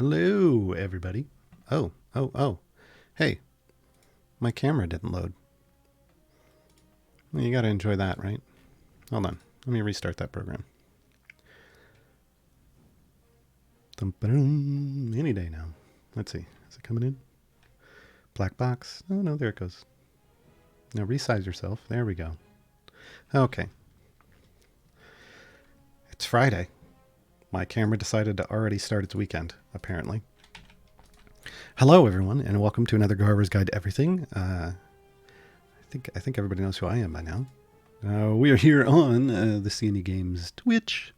Hello, everybody. Oh. Hey, my camera didn't load. Well, you gotta enjoy that, right? Hold on. Let me restart that program. Any day now. Let's see. Is it coming in? Black box. Oh, no, there it goes. Now resize yourself. There we go. Okay. It's Friday. My camera decided to already start its weekend, apparently. Hello, everyone, and welcome to another Gaarawarr's Guide to Everything. I think everybody knows who I am by now. We are here on the C&E Games Twitch.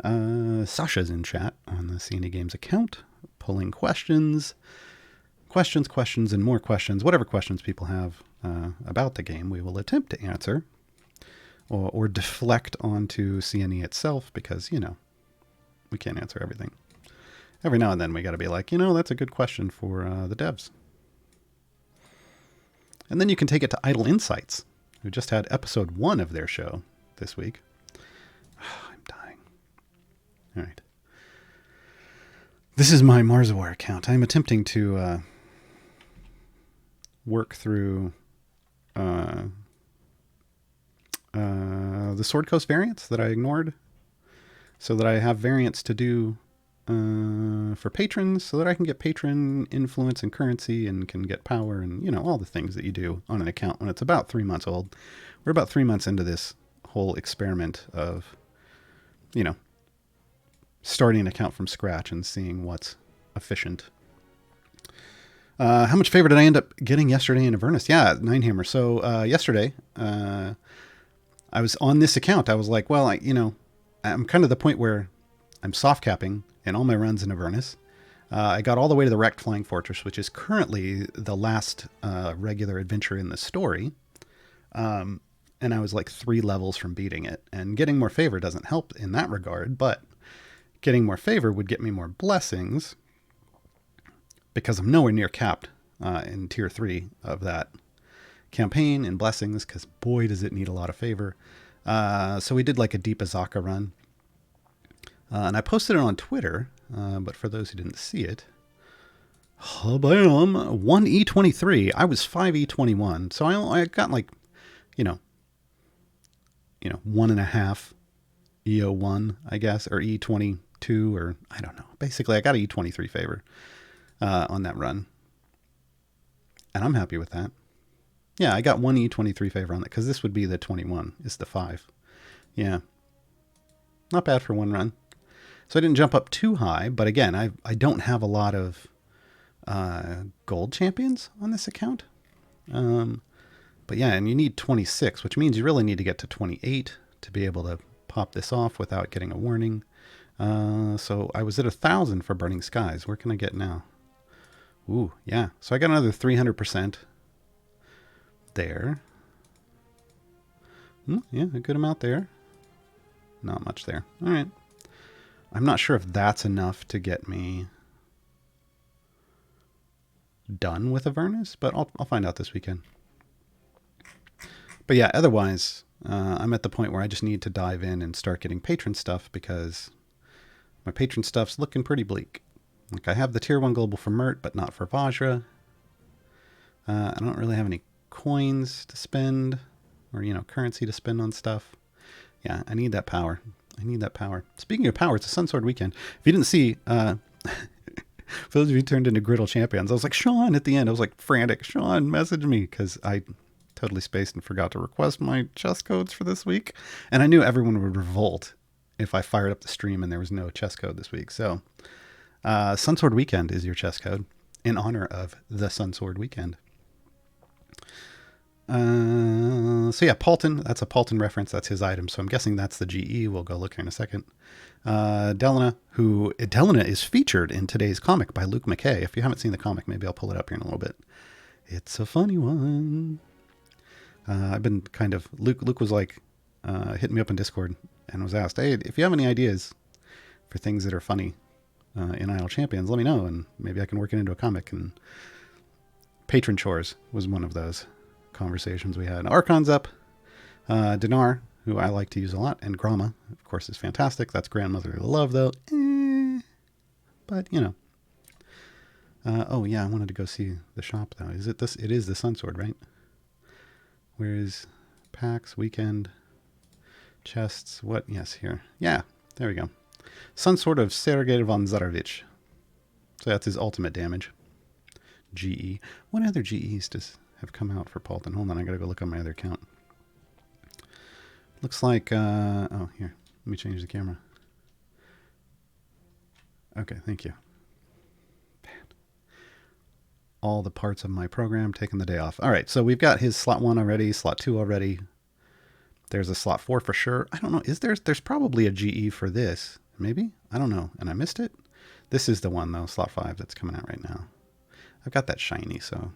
Sasha's in chat on the C&E Games account, pulling questions, and more questions. Whatever questions people have about the game, we will attempt to answer or deflect onto C&E itself because, you know, we can't answer everything. Every now and then we got to be like, that's a good question for the devs. And then you can take it to Idle Insights, who just had episode 1 of their show this week. Oh, I'm dying. All right. This is my Gaarawarr account. I'm attempting to work through the Sword Coast variants that I ignored, so that I have variants to do for patrons, so that I can get patron influence and currency and can get power and, all the things that you do on an account when it's about 3 months old. We're about 3 months into this whole experiment of, starting an account from scratch and seeing what's efficient. How much favor did I end up getting yesterday in Avernus? Yeah, 9hammer. So yesterday, I was on this account. I was like, well, I'm kind of the point where I'm soft capping in all my runs in Avernus. I got all the way to the Wrecked Flying Fortress, which is currently the last regular adventure in the story. And I was like 3 levels from beating it. And getting more favor doesn't help in that regard, but getting more favor would get me more blessings because I'm nowhere near capped in tier 3 of that campaign in blessings, because boy, does it need a lot of favor. So we did like a deep Azaka run. And I posted it on Twitter, but for those who didn't see it, bam, 1E23. I was 5E21, so I got like, 1.5 EO1, I guess, or E22, or I don't know. Basically, I got a E23 favor on that run, and I'm happy with that. Yeah, I got 1 E23 favor on that, because this would be the 21. It's the 5. Yeah. Not bad for one run. So I didn't jump up too high, but again, I don't have a lot of gold champions on this account. But yeah, and you need 26, which means you really need to get to 28 to be able to pop this off without getting a warning. So I was at 1,000 for Burning Skies. Where can I get now? Ooh, yeah. So I got another 300% there. Yeah, a good amount there. Not much there. All right. I'm not sure if that's enough to get me done with Avernus, but I'll find out this weekend. But yeah, otherwise, I'm at the point where I just need to dive in and start getting patron stuff, because my patron stuff's looking pretty bleak. Like, I have the tier 1 global for Mert, but not for Vajra. I don't really have any coins to spend, or, currency to spend on stuff. Yeah, I need that power. Speaking of power, it's a Sunsword weekend. If you didn't see, for those of you who turned into Griddle Champions, I was like, Sean, at the end, I was like frantic, Sean, message me, because I totally spaced and forgot to request my chess codes for this week. And I knew everyone would revolt if I fired up the stream and there was no chess code this week. So Sunsword weekend is your chess code in honor of the Sunsword weekend. So yeah, Paulton, that's a Paulton reference. That's his item. So I'm guessing that's the GE. We'll go look here in a second. Delana is featured in today's comic by Luke McKay. If you haven't seen the comic, maybe I'll pull it up here in a little bit. It's a funny one. I've been Luke was like, hitting me up in Discord and was asked, hey, if you have any ideas for things that are funny, in Idle Champions, let me know. And maybe I can work it into a comic. And patron chores was one of those conversations we had. Archon's up. Dinar, who I like to use a lot, and Grama, of course, is fantastic. That's grandmotherly love, though. But, Oh yeah, I wanted to go see the shop though. Is it this? It is the Sunsword, right? Where is packs, weekend, chests? What? Yes, here. Yeah, there we go. Sunsword of Sergei von Zarovich. So that's his ultimate damage. GE. What other GEs does have come out for Paulton? Hold on, I gotta go look on my other account. Looks like, oh, here. Let me change the camera. Okay, thank you. All the parts of my program taking the day off. All right, so we've got his slot 1 already, slot 2 already. There's a slot 4 for sure. I don't know. There's probably a GE for this. Maybe? I don't know. And I missed it? This is the one, though, slot 5 that's coming out right now. I've got that shiny, so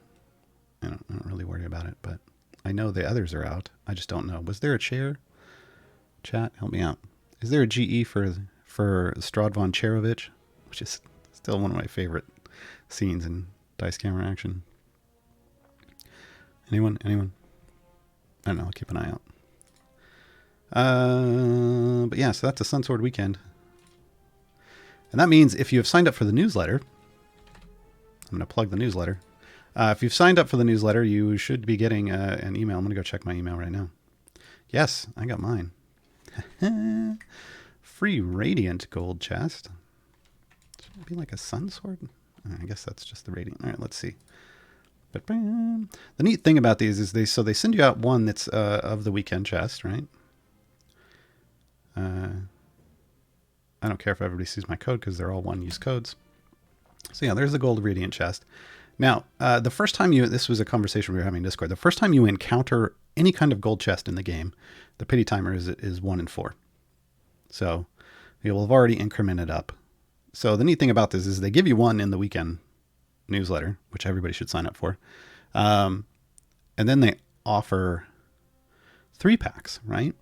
I don't really worry about it. But I know the others are out. I just don't know. Was there a chair? Chat, help me out. Is there a GE for Strahd von Charovich? Which is still one of my favorite scenes in Dice Camera Action. Anyone? I don't know. I'll keep an eye out. But yeah, so that's a Sunsword weekend. And that means if you have signed up for the newsletter, I'm going to plug the newsletter. If you've signed up for the newsletter, you should be getting an email. I'm going to go check my email right now. Yes, I got mine. Free Radiant gold chest. Should it be like a Sunsword? I guess that's just the Radiant. All right, let's see. But the neat thing about these is they send you out one that's of the weekend chest, right? I don't care if everybody sees my code because they're all one-use codes. So yeah, there's the gold Radiant chest. Now, the first time this was a conversation we were having in Discord. The first time you encounter any kind of gold chest in the game, the pity timer is 1 in 4. So you'll have already incremented up. So the neat thing about this is they give you one in the weekend newsletter, which everybody should sign up for. And then they offer 3 packs, right?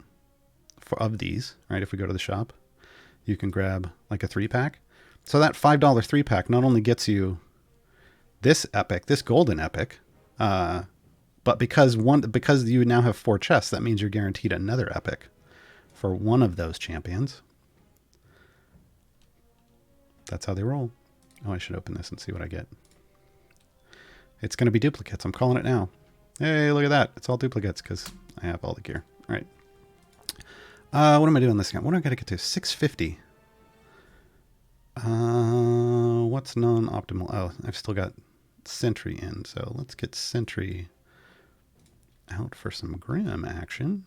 Of these, right? If we go to the shop, you can grab like a 3-pack. So that $5 3-pack not only gets you this epic, this golden epic, but because you now have 4 chests, that means you're guaranteed another epic for one of those champions. That's how they roll. Oh, I should open this and see what I get. It's going to be duplicates. I'm calling it now. Hey, look at that. It's all duplicates because I have all the gear. All right. What am I doing this account? What do I got to get to? 650. What's non-optimal? Oh, I've still got Sentry in. So let's get Sentry out for some Grim action.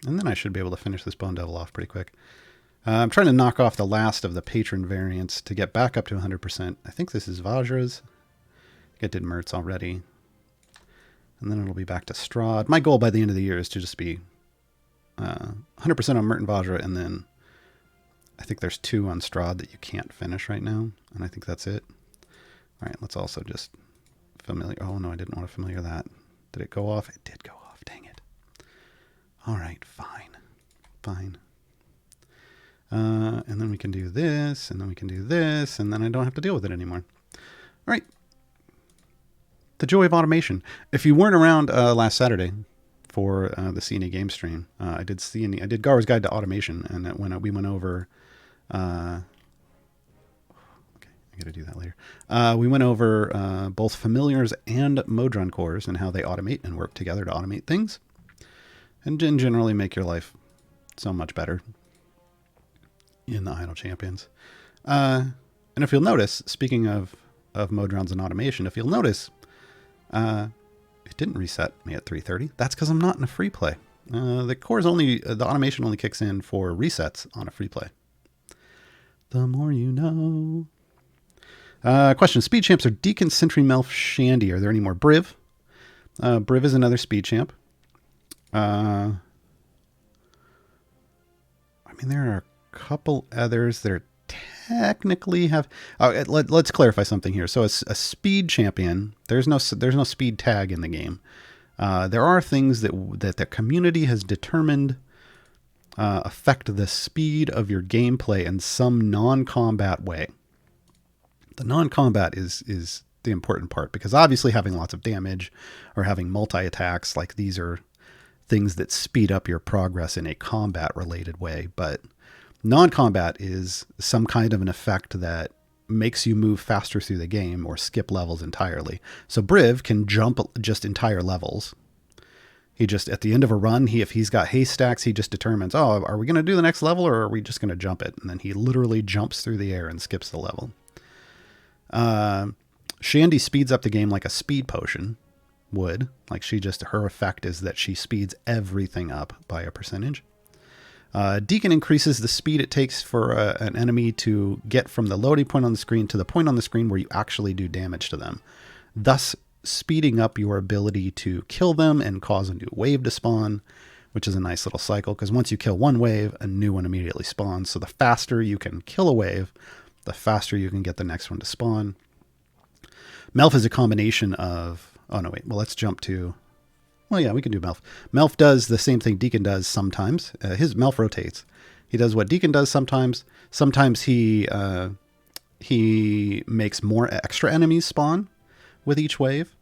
And then I should be able to finish this Bone Devil off pretty quick. I'm trying to knock off the last of the patron variants to get back up to 100%. I think this is Vajra's. I did Mertz already. And then it'll be back to Strahd. My goal by the end of the year is to just be 100% on Mert and Vajra, and then I think there's 2 on Strahd that you can't finish right now, and I think that's it. All right, let's also just familiar. Oh, no, I didn't want to familiar that. Did it go off? It did go off. Dang it. All right, fine. And then we can do this, and then we can do this, and then I don't have to deal with it anymore. All right. The joy of automation. If you weren't around last Saturday for the CNE game stream, I did Gaarawarr's Guide to Automation, and when we went over... okay, I got to do that later. We went over both familiars and Modron cores and how they automate and work together to automate things, and generally make your life so much better in the Idle Champions. And if you'll notice, speaking of Modrons and automation, if you'll notice, it didn't reset me at 3:30. That's because I'm not in a free play. The automation only kicks in for resets on a free play. The more you know. Question: Speed champs are Deacon, Sentry, Melf, Shandy. Are there any more? Briv. Briv is another speed champ. I mean, there are a couple others that are technically have... let's clarify something here. So a speed champion, there's no speed tag in the game. There are things that the community has determined affect the speed of your gameplay in some non-combat way. The non-combat is the important part, because obviously having lots of damage or having multi-attacks, like these are things that speed up your progress in a combat-related way, but non-combat is some kind of an effect that makes you move faster through the game or skip levels entirely. So Briv can jump just entire levels. He just, at the end of a run, if he's got haste stacks, he just determines, oh, are we going to do the next level or are we just going to jump it? And then he literally jumps through the air and skips the level. Shandy speeds up the game like a speed potion would. Like her effect is that she speeds everything up by a percentage. Deacon increases the speed it takes for an enemy to get from the loading point on the screen to the point on the screen where you actually do damage to them, thus speeding up your ability to kill them and cause a new wave to spawn, which is a nice little cycle because once you kill one wave, a new one immediately spawns. So the faster you can kill a wave, the faster you can get the next one to spawn. Melf is a combination of... Oh, no, wait. Well, let's jump to... Well, yeah, we can do Melf. Melf does the same thing Deacon does sometimes. His Melf rotates. He does what Deacon does sometimes. Sometimes he makes more extra enemies spawn with each wave.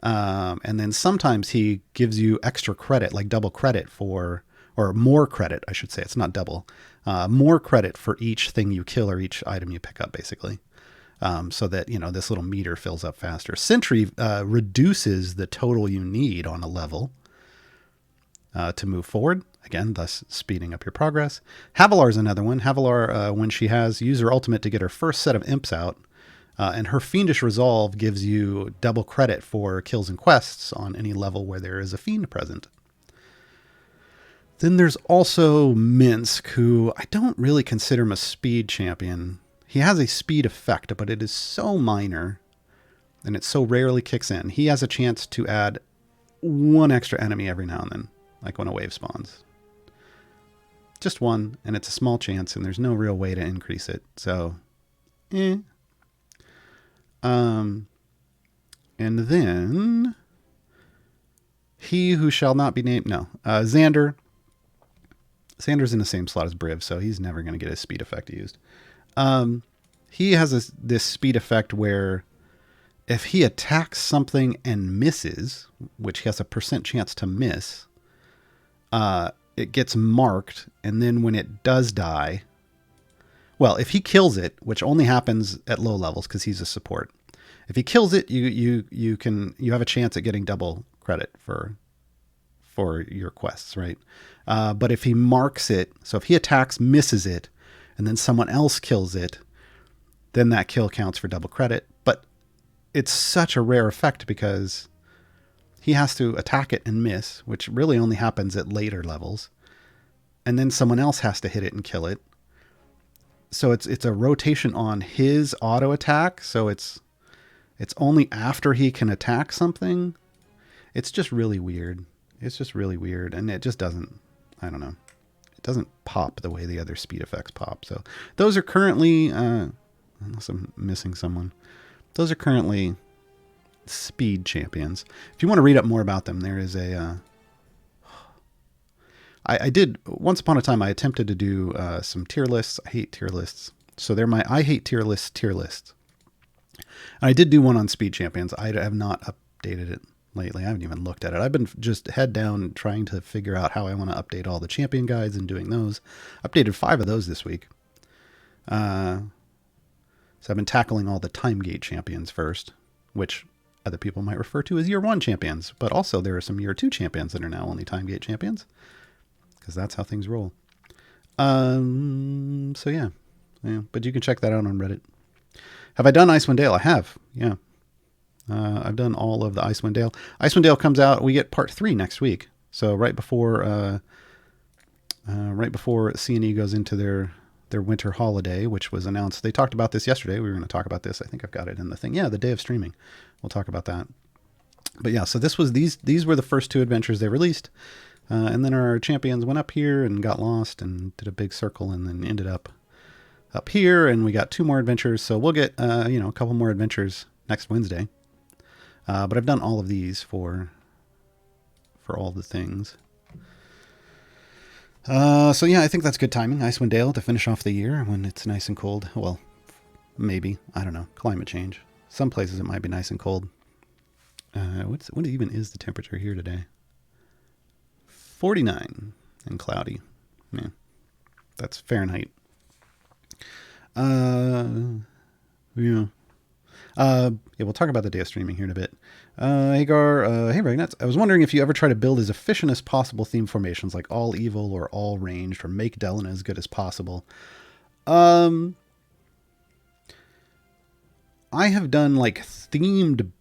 And then sometimes he gives you extra credit, like double credit for... Or more credit, I should say. It's not double. More credit for each thing you kill or each item you pick up, basically. So that, this little meter fills up faster. Sentry reduces the total you need on a level to move forward. Again, thus speeding up your progress. Havolar is another one. Havolar, when she has user ultimate to get her first set of imps out, and her Fiendish Resolve gives you double credit for kills and quests on any level where there is a fiend present. Then there's also Minsk, who I don't really consider him a speed champion. He has a speed effect, but it is so minor, and it so rarely kicks in. He has a chance to add one extra enemy every now and then, like when a wave spawns. Just one, and it's a small chance, and there's no real way to increase it. So, And then, he who shall not be named, Xander. Xander's in the same slot as Briv, so he's never going to get his speed effect used. He has this speed effect where if he attacks something and misses, which he has a % chance to miss, it gets marked. And then when it does die, well, if he kills it, which only happens at low levels because he's a support, if he kills it, you have a chance at getting double credit for your quests, right? But if he marks it, so if he attacks, misses it, and then someone else kills it, then that kill counts for double credit. But it's such a rare effect because he has to attack it and miss, which really only happens at later levels. And then someone else has to hit it and kill it. So it's a rotation on his auto attack. So it's only after he can attack something. It's just really weird. And it just doesn't, I don't know. It doesn't pop the way the other speed effects pop. So those are currently, unless I'm missing someone, those are currently speed champions. If you want to read up more about them, there is I did, once upon a time, I attempted to do some tier lists. I hate tier lists. So they're my I hate tier lists. And I did do one on speed champions. I have not updated it lately. I haven't even looked at it. I've been just head down trying to figure out how I want to update all the champion guides and doing those. Updated 5 of those this week. So I've been tackling all the time gate champions first, which other people might refer to as year 1 champions. But also there are some year 2 champions that are now only time gate champions, because that's how things roll. So yeah. But you can check that out on Reddit. Have I done Icewind Dale? I have. Yeah. I've done all of the Icewind Dale. Icewind Dale comes out. We get part 3 next week. So right before C&E goes into their winter holiday, which was announced. They talked about this yesterday. We were going to talk about this. I think I've got it in the thing. Yeah, the day of streaming. We'll talk about that. But yeah, so this was these were the first 2 adventures they released. And then our champions went up here and got lost and did a big circle and then ended up here, and we got 2 more adventures. So we'll get a couple more adventures next Wednesday. But I've done all of these for all the things. So yeah, I think that's good timing. Icewind Dale to finish off the year when it's nice and cold. Well, maybe, I don't know. Climate change. Some places it might be nice and cold. What even is the temperature here today? 49 and cloudy. Yeah, that's Fahrenheit. Yeah. Yeah, we'll talk about the day of streaming here in a bit. Hagar, hey Ragnuts. I was wondering if you ever try to build as efficient as possible theme formations, like all evil or all ranged, or make Delana as good as possible. I have done like themed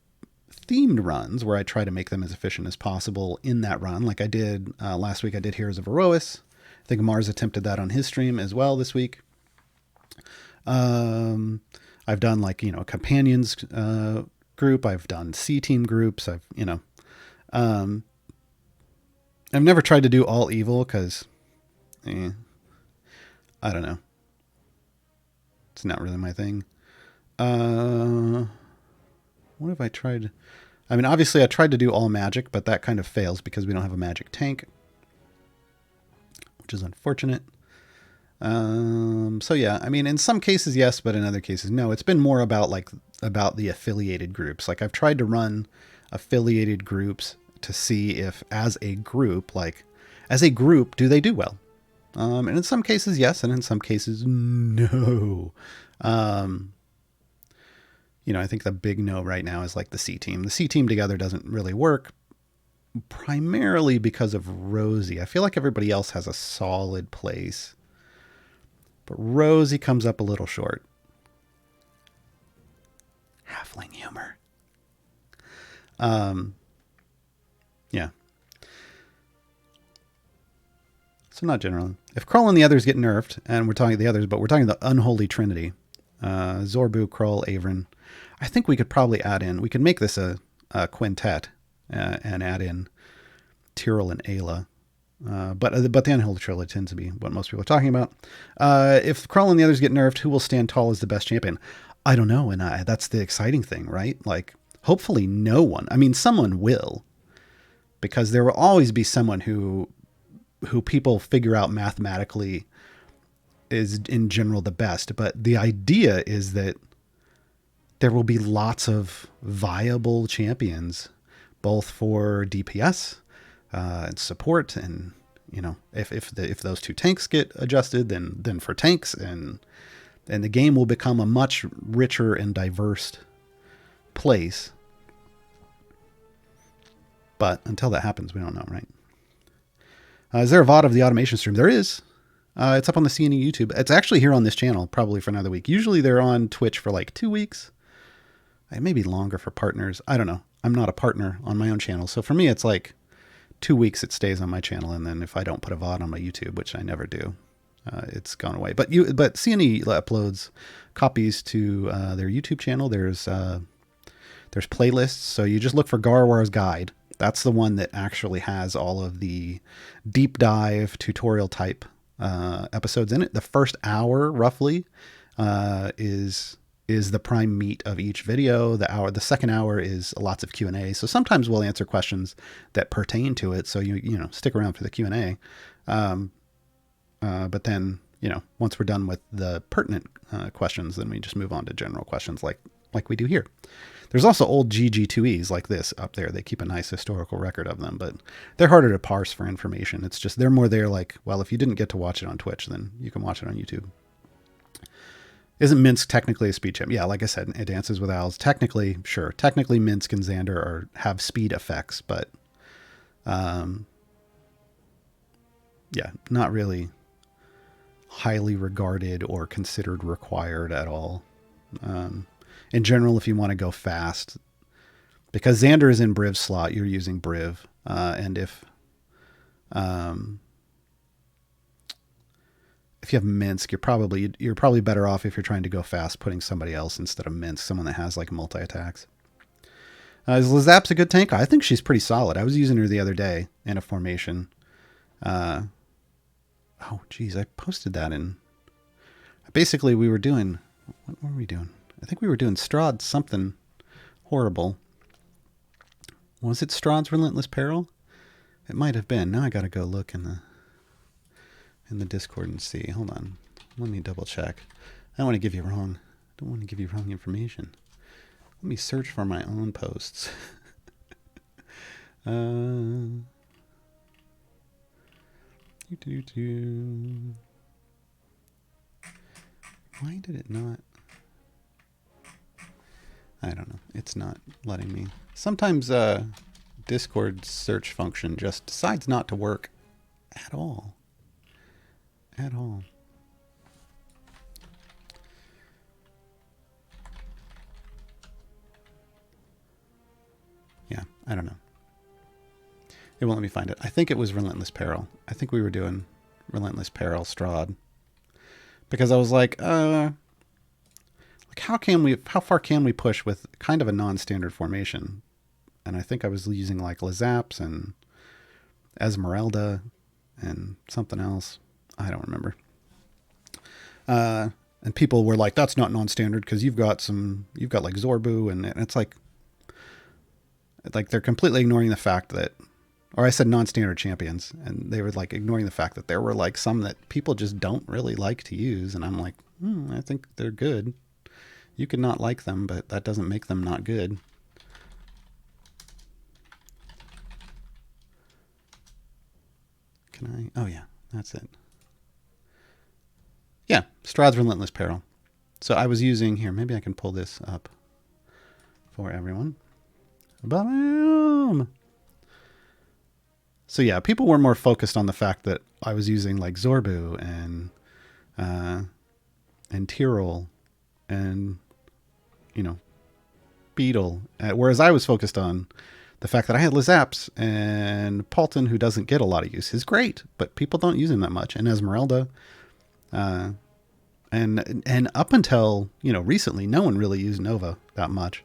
runs where I try to make them as efficient as possible in that run. Like I did last week, I did Heroes of Erois. I think Mars attempted that on his stream as well this week. I've done like, a companions group. I've done C team groups. I've never tried to do all evil because, I don't know. It's not really my thing. What have I tried? I mean, obviously I tried to do all magic, but that kind of fails because we don't have a magic tank, which is unfortunate. So yeah, I mean, in some cases, yes, but in other cases, no. It's been more about the affiliated groups. Like I've tried to run affiliated groups to see if as a group, do they do well? And in some cases, yes. And in some cases, no. I think the big no right now is like the C team. The C team together doesn't really work, primarily because of Rosie. I feel like everybody else has a solid place, but Rosie comes up a little short. Halfling humor. Yeah. So not generally. If Krull and the others get nerfed, and we're talking the others, but we're talking the unholy trinity, Zorbu, Krull, Avron, I think we could probably add in, we could make this a quintet and add in Tyrell and Ayla. But the unholy trinity tends to be what most people are talking about. If Krull and the others get nerfed, who will stand tall as the best champion? I don't know, and that's the exciting thing, right? Like, hopefully no one. I mean, someone will, because there will always be someone who people figure out mathematically is in general the best. But the idea is that there will be lots of viable champions, both for DPS and support, and if those two tanks get adjusted, then for tanks, and the game will become a much richer and diverse place. But until that happens, we don't know, right? Is there a VOD of the automation stream? There is. It's up on the CNE YouTube. It's actually here on this channel, probably for another week. Usually they're on Twitch for like 2 weeks. It may be longer for partners. I don't know. I'm not a partner on my own channel. So for me, it's like 2 weeks it stays on my channel. And then if I don't put a VOD on my YouTube, which I never do, it's gone away. But CNE uploads copies to their YouTube channel. There's playlists. So you just look for Gaarawarr's Guide. That's the one that actually has all of the deep dive tutorial type episodes in it. The first hour, roughly, is the prime meat of each video. The second hour is lots of Q&A. So sometimes we'll answer questions that pertain to it. So you stick around for the Q&A. But then once we're done with the pertinent questions, then we just move on to general questions like we do here. There's also old GG2Es like this up there. They keep a nice historical record of them, but they're harder to parse for information. It's just they're more there like, well, if you didn't get to watch it on Twitch, then you can watch it on YouTube. Isn't Minsk technically a speed champ? Yeah, like I said, it dances with owls. Technically, sure. Technically, Minsk and Xander have speed effects, but yeah, not really highly regarded or considered required at all. In general, if you want to go fast, because Xander is in Briv's slot, you're using Briv. And if you have Minsk, you're probably better off if you're trying to go fast putting somebody else instead of Minsk, someone that has like multi-attacks. Is Lizap's a good tank? I think she's pretty solid. I was using her the other day in a formation. Oh, geez, I posted that in. Basically, we were doing. What were we doing? I think we were doing Strahd's something horrible. Was it Strahd's Relentless Peril? It might have been. Now I got to go look in the Discord and see. Hold on. Let me double check. I don't want to give you wrong. Don't want to give you wrong information. Let me search for my own posts. Why did it not? I don't know. It's not letting me. Sometimes Discord's search function just decides not to work at all. At all. Yeah, I don't know. It won't let me find it. I think it was Relentless Peril. I think we were doing Relentless Peril Strahd. Because I was like how far can we push with kind of a non-standard formation? And I think I was using like Lazaps and Esmeralda and something else. I don't remember. And people were like, that's not non-standard because you've got like Zorbu, and it's like they're completely ignoring the fact that, or I said non-standard champions, and they were like ignoring the fact that there were like some that people just don't really like to use. And I'm like, I think they're good. You could not like them, but that doesn't make them not good. Can I? Oh yeah, that's it. Yeah, Strahd's Relentless Peril. So I was using, here, maybe I can pull this up for everyone. Boom! So yeah, people were more focused on the fact that I was using like Zorbu and Tyrol and, Beetle. Whereas I was focused on the fact that I had Lazaps and Paulton, who doesn't get a lot of use. Is great, but people don't use him that much. And Esmeralda, and up until, recently, no one really used Nova that much.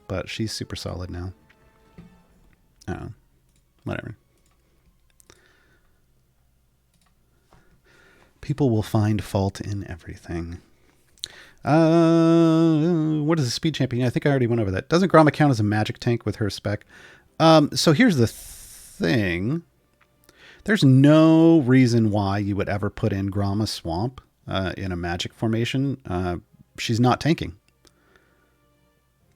But she's super solid now. Whatever. People will find fault in everything. What is a speed champion? I think I already went over that. Doesn't Gromma count as a magic tank with her spec? So here's the thing. There's no reason why you would ever put in Gromma Swamp in a magic formation. She's not tanking.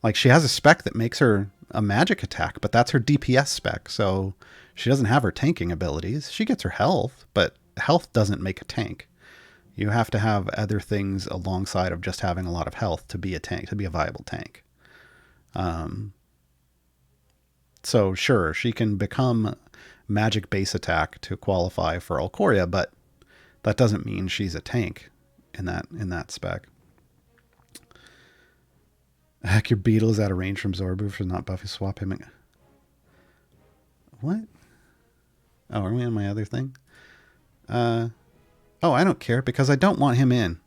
Like, she has a spec that makes her a magic attack, but that's her DPS spec. So she doesn't have her tanking abilities. She gets her health, but health doesn't make a tank. You have to have other things alongside of just having a lot of health to be a tank, to be a viable tank. So sure, she can become magic base attack to qualify for Alcoria, but that doesn't mean she's a tank in that spec. Heck, your Beetle is out of range from Zorbu for not buffing swap him. What? Oh, are we on my other thing? Oh, I don't care because I don't want him in.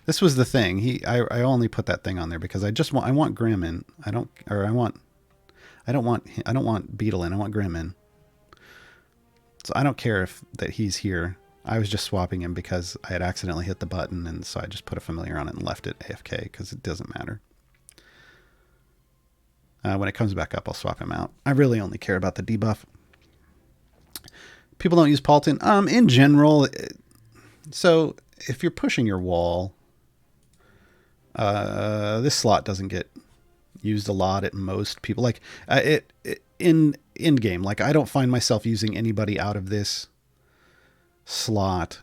This was the thing. I only put that thing on there because I want Grim in. I don't want Beetle in. I want Grim in. So I don't care that he's here. I was just swapping him because I had accidentally hit the button, and so I just put a familiar on it and left it AFK because it doesn't matter. When it comes back up, I'll swap him out. I really only care about the debuff. People don't use Paulton. In general, so if you're pushing your wall, this slot doesn't get used a lot at most people. Like in game, like I don't find myself using anybody out of this slot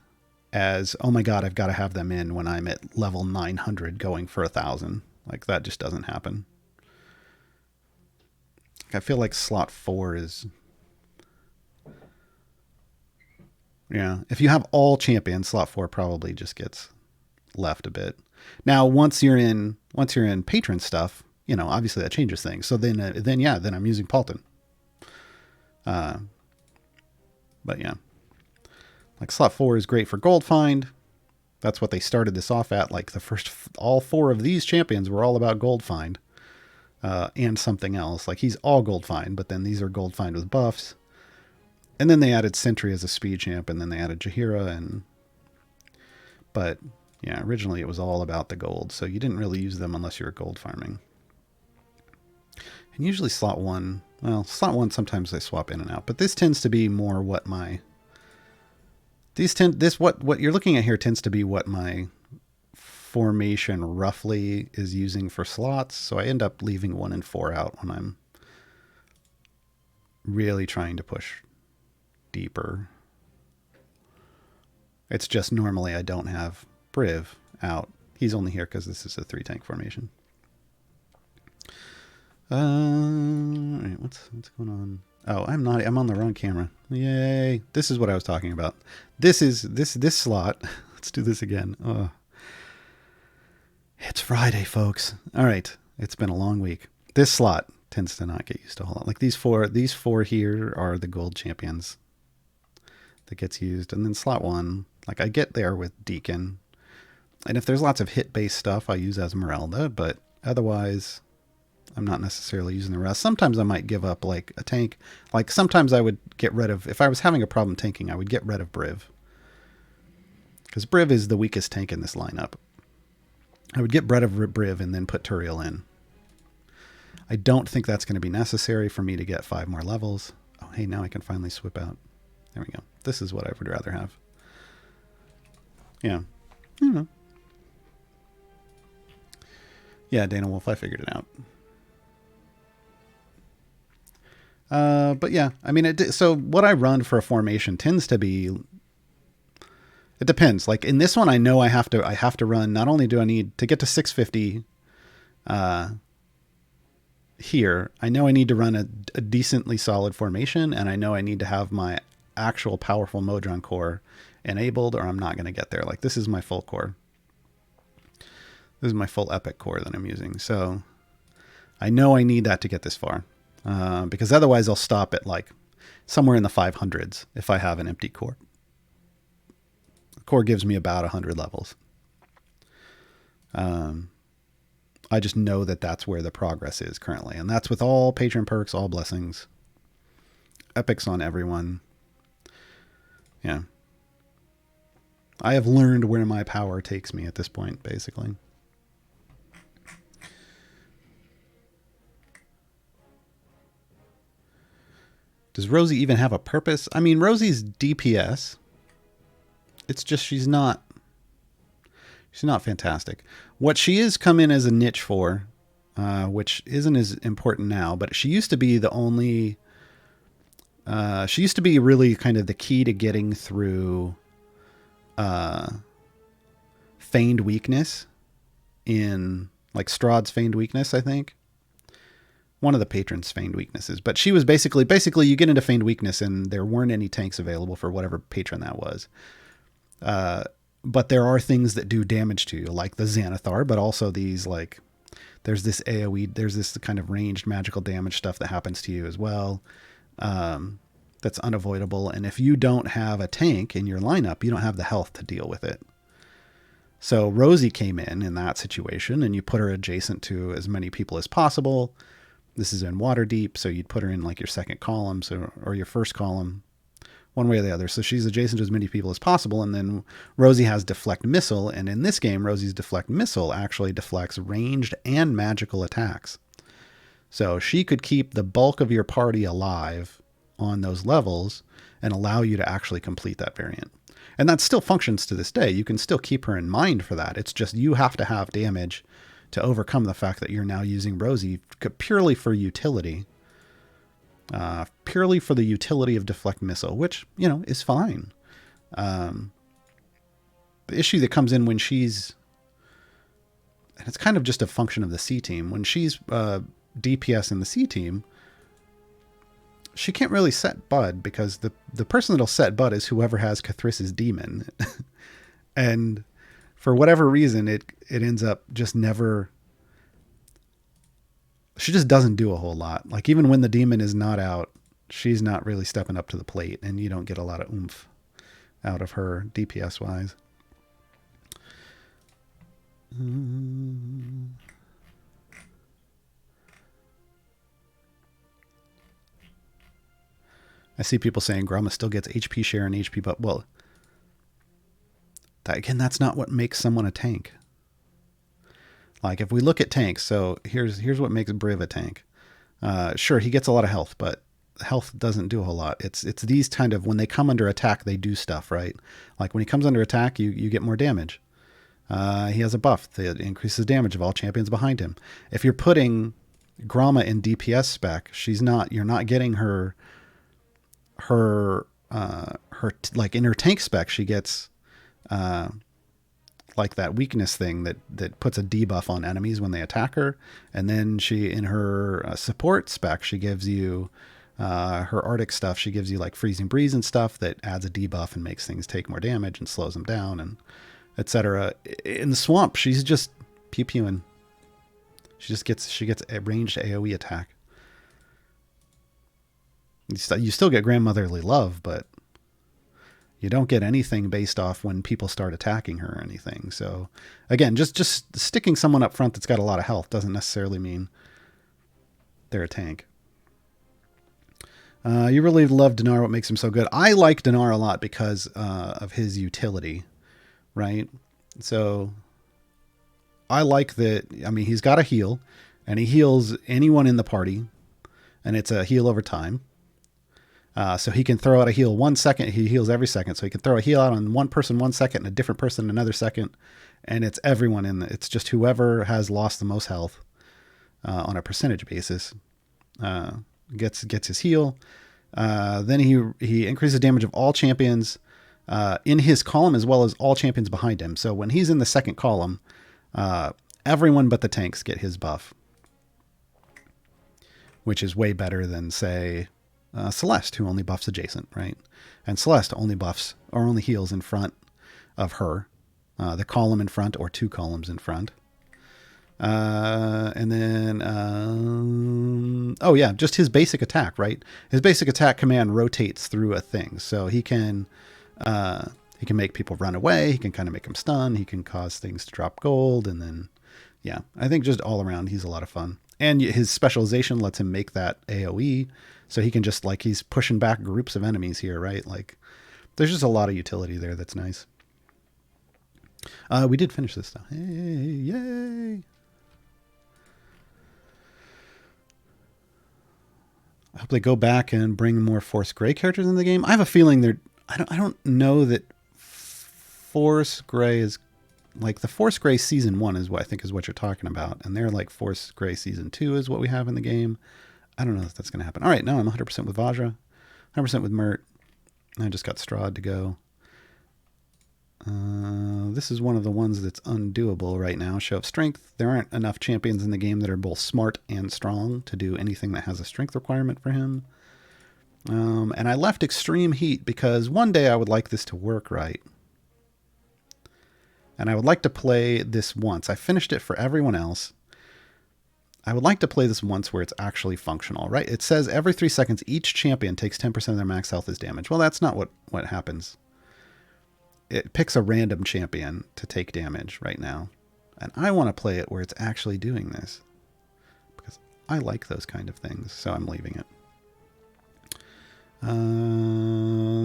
as, oh my god, I've got to have them in when I'm at level 900 going for 1,000. Like that just doesn't happen. I feel like slot 4 is, yeah. If you have all champions, slot 4 probably just gets left a bit. Now, once you're in patron stuff, obviously that changes things. So then I'm using Paulton. But yeah, like slot 4 is great for gold find. That's what they started this off at. Like all 4 of these champions were all about gold find. And something else. Like he's all gold find, but then these are gold find with buffs. And then they added Sentry as a speed champ, and then they added Jaheira, but yeah, originally it was all about the gold, so you didn't really use them unless you were gold farming. And usually slot 1, sometimes they swap in and out, but this tends to be more what what you're looking at here tends to be what my formation roughly is using for slots. So I end up leaving 1 and 4 out when I'm really trying to push deeper. It's just normally I don't have Briv out. He's only here because this is a 3 tank formation. All right, what's going on? Oh, I'm not. I'm on the wrong camera. Yay! This is what I was talking about. This slot. Let's do this again. Oh, it's Friday, folks. All right, it's been a long week. This slot tends to not get used a whole lot. Like these four here are the gold champions that gets used, and then slot 1. Like I get there with Deacon, and if there's lots of hit-based stuff, I use Esmeralda, but otherwise, I'm not necessarily using the rest. Sometimes I might give up like a tank. Like sometimes I would get rid of, if I was having a problem tanking, I would get rid of Briv. Because Briv is the weakest tank in this lineup. I would get rid of Briv and then put Turiel in. I don't think that's going to be necessary for me to get 5 more levels. Oh, hey, now I can finally swip out. There we go. This is what I would rather have. Yeah. I don't know. Yeah, Dana Wolf, I figured it out. But yeah, I mean, so what I run for a formation tends to be, it depends. Like in this one, I know I have to run, not only do I need to get to 650, here, I know I need to run a decently solid formation, and I know I need to have my actual powerful Modron core enabled, or I'm not going to get there. Like this is my full core. This is my full epic core that I'm using. So I know I need that to get this far. Because otherwise I'll stop at like somewhere in the 500s if I have an empty core. The core gives me about 100 levels. I just know that that's where the progress is currently. And that's with all patron perks, all blessings. Epics on everyone. Yeah. I have learned where my power takes me at this point, basically. Does Rosie even have a purpose? I mean, Rosie's DPS. It's just she's not fantastic. What she is come in as a niche for, which isn't as important now, but she used to be the only... she used to be really kind of the key to getting through feigned weakness in... like Strahd's feigned weakness, I think. One of the patrons' feigned weaknesses. But she was basically you get into feigned weakness and there weren't any tanks available for whatever patron that was. But there are things that do damage to you, like the Xanathar, but also these like, there's this AoE, there's this kind of ranged magical damage stuff that happens to you as well. That's unavoidable. And if you don't have a tank in your lineup, you don't have the health to deal with it. So Rosie came in that situation, and you put her adjacent to as many people as possible. This is in Waterdeep, so you'd put her in like your second column, or your first column, one way or the other. So she's adjacent to as many people as possible, and then Rosie has Deflect Missile, and in this game, Rosie's Deflect Missile actually deflects ranged and magical attacks. So she could keep the bulk of your party alive on those levels and allow you to actually complete that variant. And that still functions to this day. You can still keep her in mind for that. It's just you have to have damage to overcome the fact that you're now using Rosie purely for utility. Purely for the utility of Deflect Missile, which, you know, is fine. The issue that comes in when she's... and it's kind of just a function of the C team. When she's DPS in the C team, she can't really set Bud, because the person that'll set Bud is whoever has Cathris's Demon. And for whatever reason, it ends up just never... she just doesn't do a whole lot. Like, even when the demon is not out, she's not really stepping up to the plate, and you don't get a lot of oomph out of her DPS wise. I see people saying Gromma still gets HP share and HP, but well, that's not what makes someone a tank. Like, if we look at tanks, so here's what makes Briv a tank. Sure, he gets a lot of health, but health doesn't do a whole lot. It's these kind of, when they come under attack, they do stuff, right? Like, when he comes under attack, you get more damage. He has a buff that increases damage of all champions behind him. If you're putting Gromma in DPS spec, you're not getting her like in her tank spec, she gets like that weakness thing that puts a debuff on enemies when they attack her. And then she, in her support spec, she gives you her Arctic stuff. She gives you like freezing breeze and stuff that adds a debuff and makes things take more damage and slows them down and etc. In the swamp, she's just pew pewing. She gets a ranged AoE attack. You still get grandmotherly love, but you don't get anything based off when people start attacking her or anything. So again, just sticking someone up front that's got a lot of health doesn't necessarily mean they're a tank. You really love Dinar. What makes him so good? I like Dinar a lot because of his utility, right? So I like that. I mean, he's got a heal, and he heals anyone in the party, and it's a heal over time. So he can throw out a heal 1 second. He heals every second. So he can throw a heal out on one person 1 second and a different person another second. And it's everyone it's just whoever has lost the most health on a percentage basis gets his heal. Then he increases damage of all champions in his column as well as all champions behind him. So when he's in the second column, everyone but the tanks get his buff, which is way better than, say, Celeste, who only buffs adjacent, right? And Celeste only buffs or only heals in front of her, the column in front or 2 columns in front. And then, oh yeah, just his basic attack, right? His basic attack command rotates through a thing. So he can make people run away. He can kind of make them stun. He can cause things to drop gold. And then, yeah, I think just all around, he's a lot of fun. And his specialization lets him make that AoE. So he can just, like, he's pushing back groups of enemies here, right? Like, there's just a lot of utility there that's nice. We did finish this though. Hey, yay! I hope they go back and bring more Force Grey characters in the game. I have a feeling I don't know that Force Grey is like the Force Grey Season 1 is what I think is what you're talking about. And they're like Force Grey Season 2 is what we have in the game. I don't know if that's going to happen. All right, now I'm 100% with Vajra, 100% with Mert. I just got Strahd to go. This is one of the ones that's undoable right now. Show of strength. There aren't enough champions in the game that are both smart and strong to do anything that has a strength requirement for him. And I left extreme heat because one day I would like this to work right. And I would like to play this once. I finished it for everyone else. I would like to play this once where it's actually functional, right? It says every 3 seconds, each champion takes 10% of their max health as damage. Well, that's not what happens. It picks a random champion to take damage right now. And I want to play it where it's actually doing this. Because I like those kind of things, so I'm leaving it.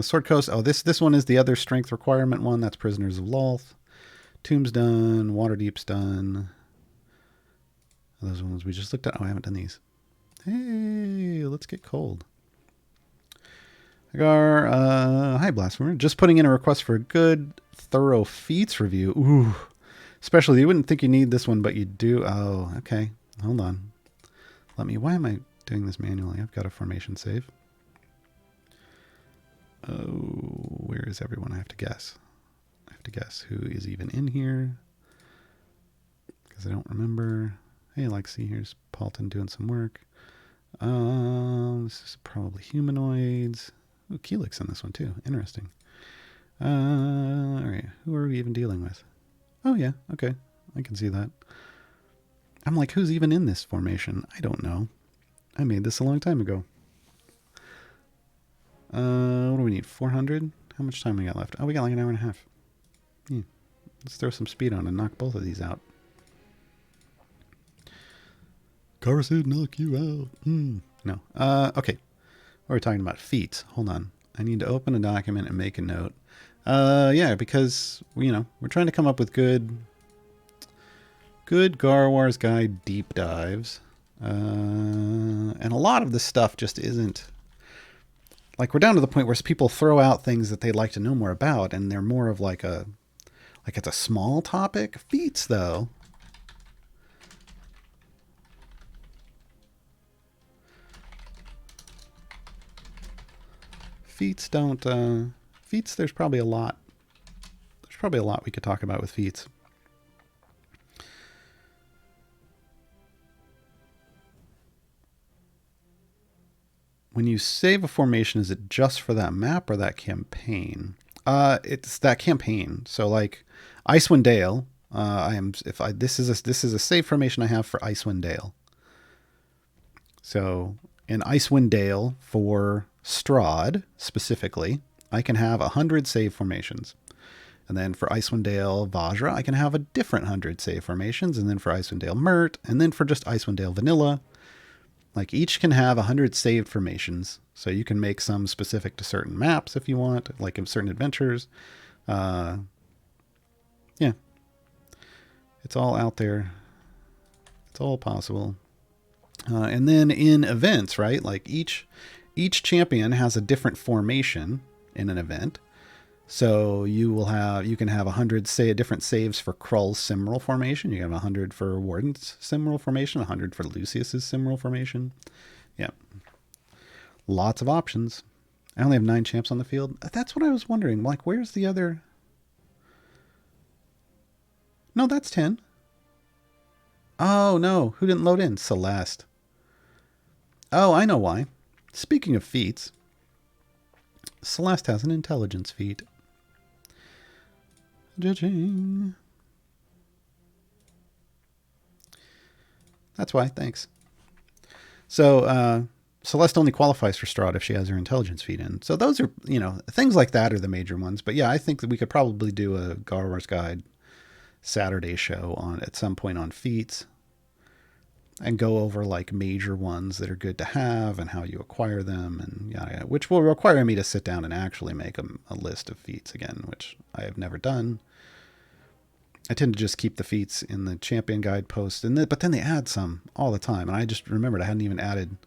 Sword Coast. Oh, this one is the other strength requirement one. That's Prisoners of Lolth. Tomb's done. Waterdeep's done. Those ones we just looked at. Oh, I haven't done these. Hey, let's get cold. Hi, Blacksmith. Just putting in a request for a good, thorough feats review. Ooh. Especially, you wouldn't think you need this one, but you do. Oh, okay. Hold on. Why am I doing this manually? I've got a formation save. Oh, where is everyone? I have to guess. I have to guess who is even in here. Because I don't remember. Hey, Lexi, here's Paulton doing some work. This is probably humanoids. Ooh, Keelik's in this one too. Interesting. All right, who are we even dealing with? Oh yeah, okay, I can see that. I'm like, who's even in this formation? I don't know. I made this a long time ago. What do we need? 400? How much time we got left? Oh, we got like an hour and a half. Yeah. Let's throw some speed on and knock both of these out. Car said knock you out. No. Okay. We're talking about feats. Hold on. I need to open a document and make a note. Yeah, because, we're trying to come up with good Gaarawarr's Guide deep dives. And a lot of this stuff just isn't... Like, we're down to the point where people throw out things that they'd like to know more about, and they're more of like it's a small topic. Feats, though. Feats don't, feats, there's probably a lot we could talk about with feats. When you save a formation, is it just for that map or that campaign? It's that campaign. So like Icewind Dale, this is a save formation I have for Icewind Dale. So in Icewind Dale for Strahd specifically, I can have 100 save formations. And then for Icewind Dale Vajra, I can have a different 100 save formations. And then for Icewind Dale Mert, and then for just Icewind Dale Vanilla, like each can have 100 saved formations. So you can make some specific to certain maps if you want, like in certain adventures. Yeah. It's all out there. It's all possible. And then in events, right? Like each champion has a different formation in an event. So you can have 100 different saves for Krull's Simral formation. You have 100 for Warden's Simral formation, 100 for Lucius's Simral formation. Yeah. Lots of options. I only have 9 champs on the field. That's what I was wondering. Like, where's the other? No, that's 10. Oh, no. Who didn't load in? Celeste. Oh, I know why. Speaking of feats, Celeste has an intelligence feat. Judging. That's why. Thanks. So, Celeste only qualifies for Strahd if she has her intelligence feat in. So those are, things like that are the major ones. But yeah, I think that we could probably do a Gaarawarr's Guide Saturday show at some point on feats and go over like major ones that are good to have and how you acquire them, and yeah, which will require me to sit down and actually make a list of feats again, which I have never done. I tend to just keep the feats in the champion guide post, but then they add some all the time, and I just remembered I hadn't even added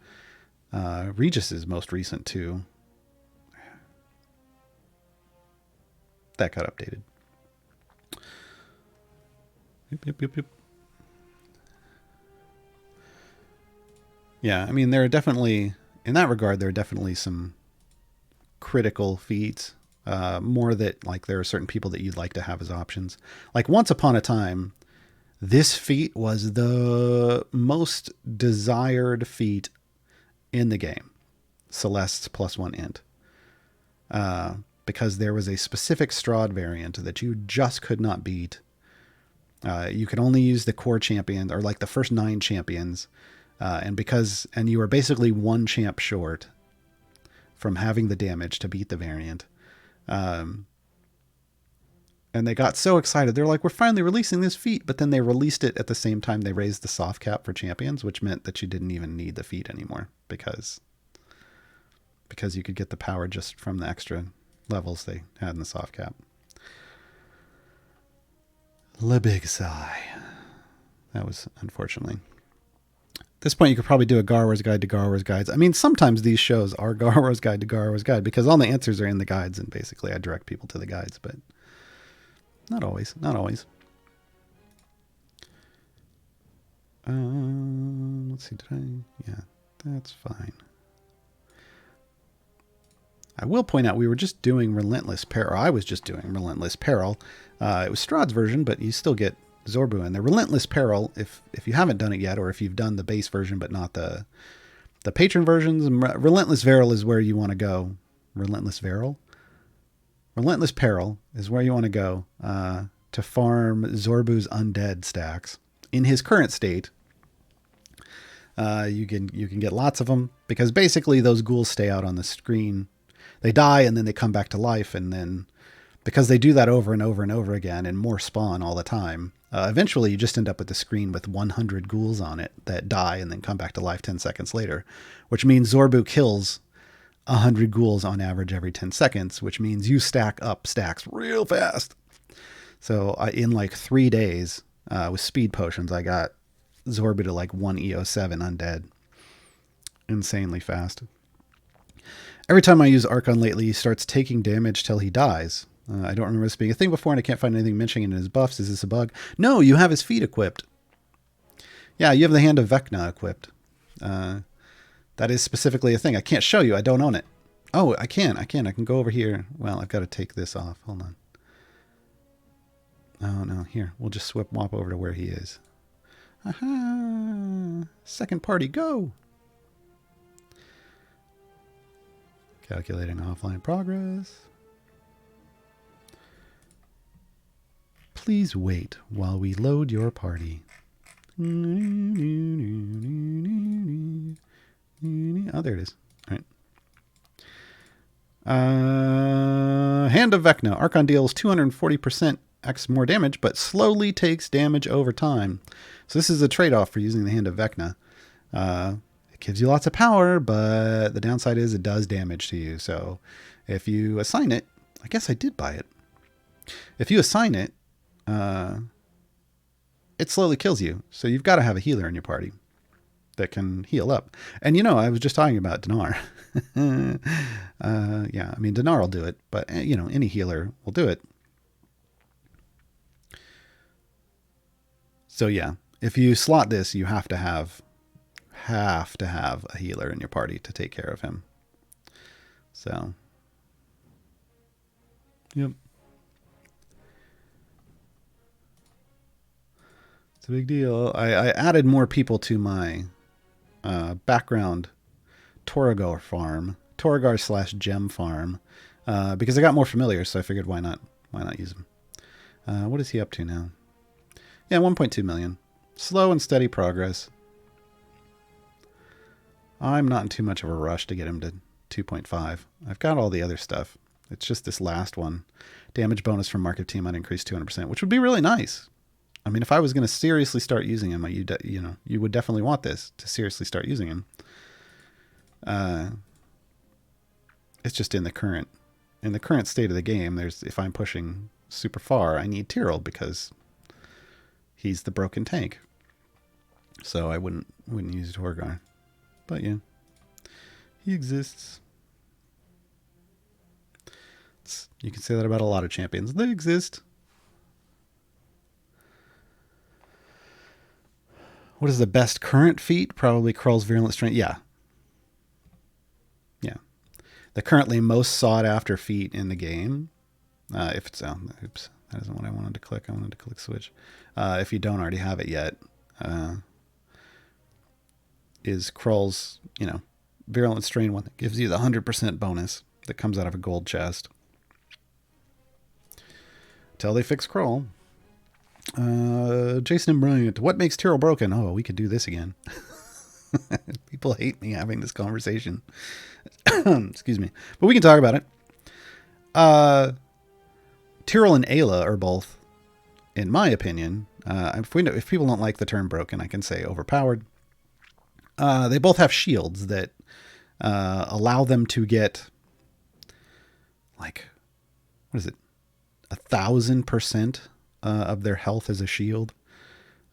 Regis's most recent 2. That got updated. Yep. Yeah, I mean, there are definitely, in that regard, there are definitely some critical feats. More that, like, there are certain people that you'd like to have as options. Like, once upon a time, this feat was the most desired feat in the game. Celeste's +1 int. Because there was a specific Strahd variant that you just could not beat. You could only use the core champion, or like the first 9 champions. And you were basically 1 champ short from having the damage to beat the variant. And they got so excited. They're like, we're finally releasing this feat. But then they released it at the same time they raised the soft cap for champions, which meant that you didn't even need the feat anymore because you could get the power just from the extra levels they had in the soft cap. Le big sigh. That was unfortunately. At this point, you could probably do a Gaarawarr's Guide to Gaarawarr's Guides. I mean, sometimes these shows are Gaarawarr's Guide to Gaarawarr's Guide because all the answers are in the guides, and basically I direct people to the guides, but not always. Not always. Let's see. Yeah, that's fine. I will point out we were just doing Relentless Peril. I was just doing Relentless Peril. It was Strahd's version, but you still get Zorbu in the Relentless Peril. If you haven't done it yet, or if you've done the base version but not the patron versions, Relentless Peril is where you want to go. Relentless Peril is where you want to go to farm Zorbu's undead stacks in his current state. You can get lots of them because basically those ghouls stay out on the screen. They die and then they come back to life, and then because they do that over and over and over again and more spawn all the time, eventually you just end up with the screen with 100 ghouls on it that die and then come back to life 10 seconds later, which means Zorbu kills 100 ghouls on average every 10 seconds, which means you stack up stacks real fast. So in like 3 days with speed potions, I got Zorbu to like 1 EO7 undead. Insanely fast. Every time I use Archon lately, he starts taking damage till he dies. I don't remember this being a thing before, and I can't find anything mentioning it in his buffs. Is this a bug? No, you have his feet equipped. Yeah, you have the Hand of Vecna equipped. That is specifically a thing. I can't show you. I don't own it. Oh, I can. I can go over here. Well, I've got to take this off. Hold on. Oh, no. Here. We'll just swap over to where he is. Aha! Second party, go! Calculating offline progress. Please wait while we load your party. Oh, there it is. All right. Hand of Vecna. Archon deals 240% X more damage, but slowly takes damage over time. So this is a trade-off for using the Hand of Vecna. It gives you lots of power, but the downside is it does damage to you. So if you assign it, I guess I did buy it. If you assign it, it slowly kills you. So you've got to have a healer in your party that can heal up. And, you know, I was just talking about Dinar. Yeah, I mean, Dinar will do it, but, you know, any healer will do it. So, yeah, if you slot this, you have to have a healer in your party to take care of him. So, yep. It's a big deal. I added more people to my background Toragor farm, Toragar/gem farm, because I got more familiar, so I figured why not use them. What is he up to now? Yeah, 1.2 million. Slow and steady progress. I'm not in too much of a rush to get him to 2.5. I've got all the other stuff. It's just this last one. Damage bonus from Market Team might increase 200%, which would be really nice. I mean, if I was going to seriously start using him, you would definitely want this to seriously start using him. It's just in the current state of the game. If I'm pushing super far, I need Tyrell because he's the broken tank. So I wouldn't use Torgar. But yeah, he exists. You can say that about a lot of champions. They exist. What is the best current feat? Probably Krull's Virulent Strength. Yeah. Yeah. The currently most sought after feat in the game. If it's oops, that isn't what I wanted to click. I wanted to click switch. If you don't already have it yet, is Krull's, Virulent Strain one that gives you the 100% bonus that comes out of a gold chest. Till they fix Krull. Jason and Bryant, what makes Tyrell broken? Oh, we could do this again. People hate me having this conversation. Excuse me. But we can talk about it. Tyrell and Ayla are both, in my opinion, if people don't like the term broken, I can say overpowered. They both have shields that allow them to get, like, what is it? 1,000% of their health as a shield.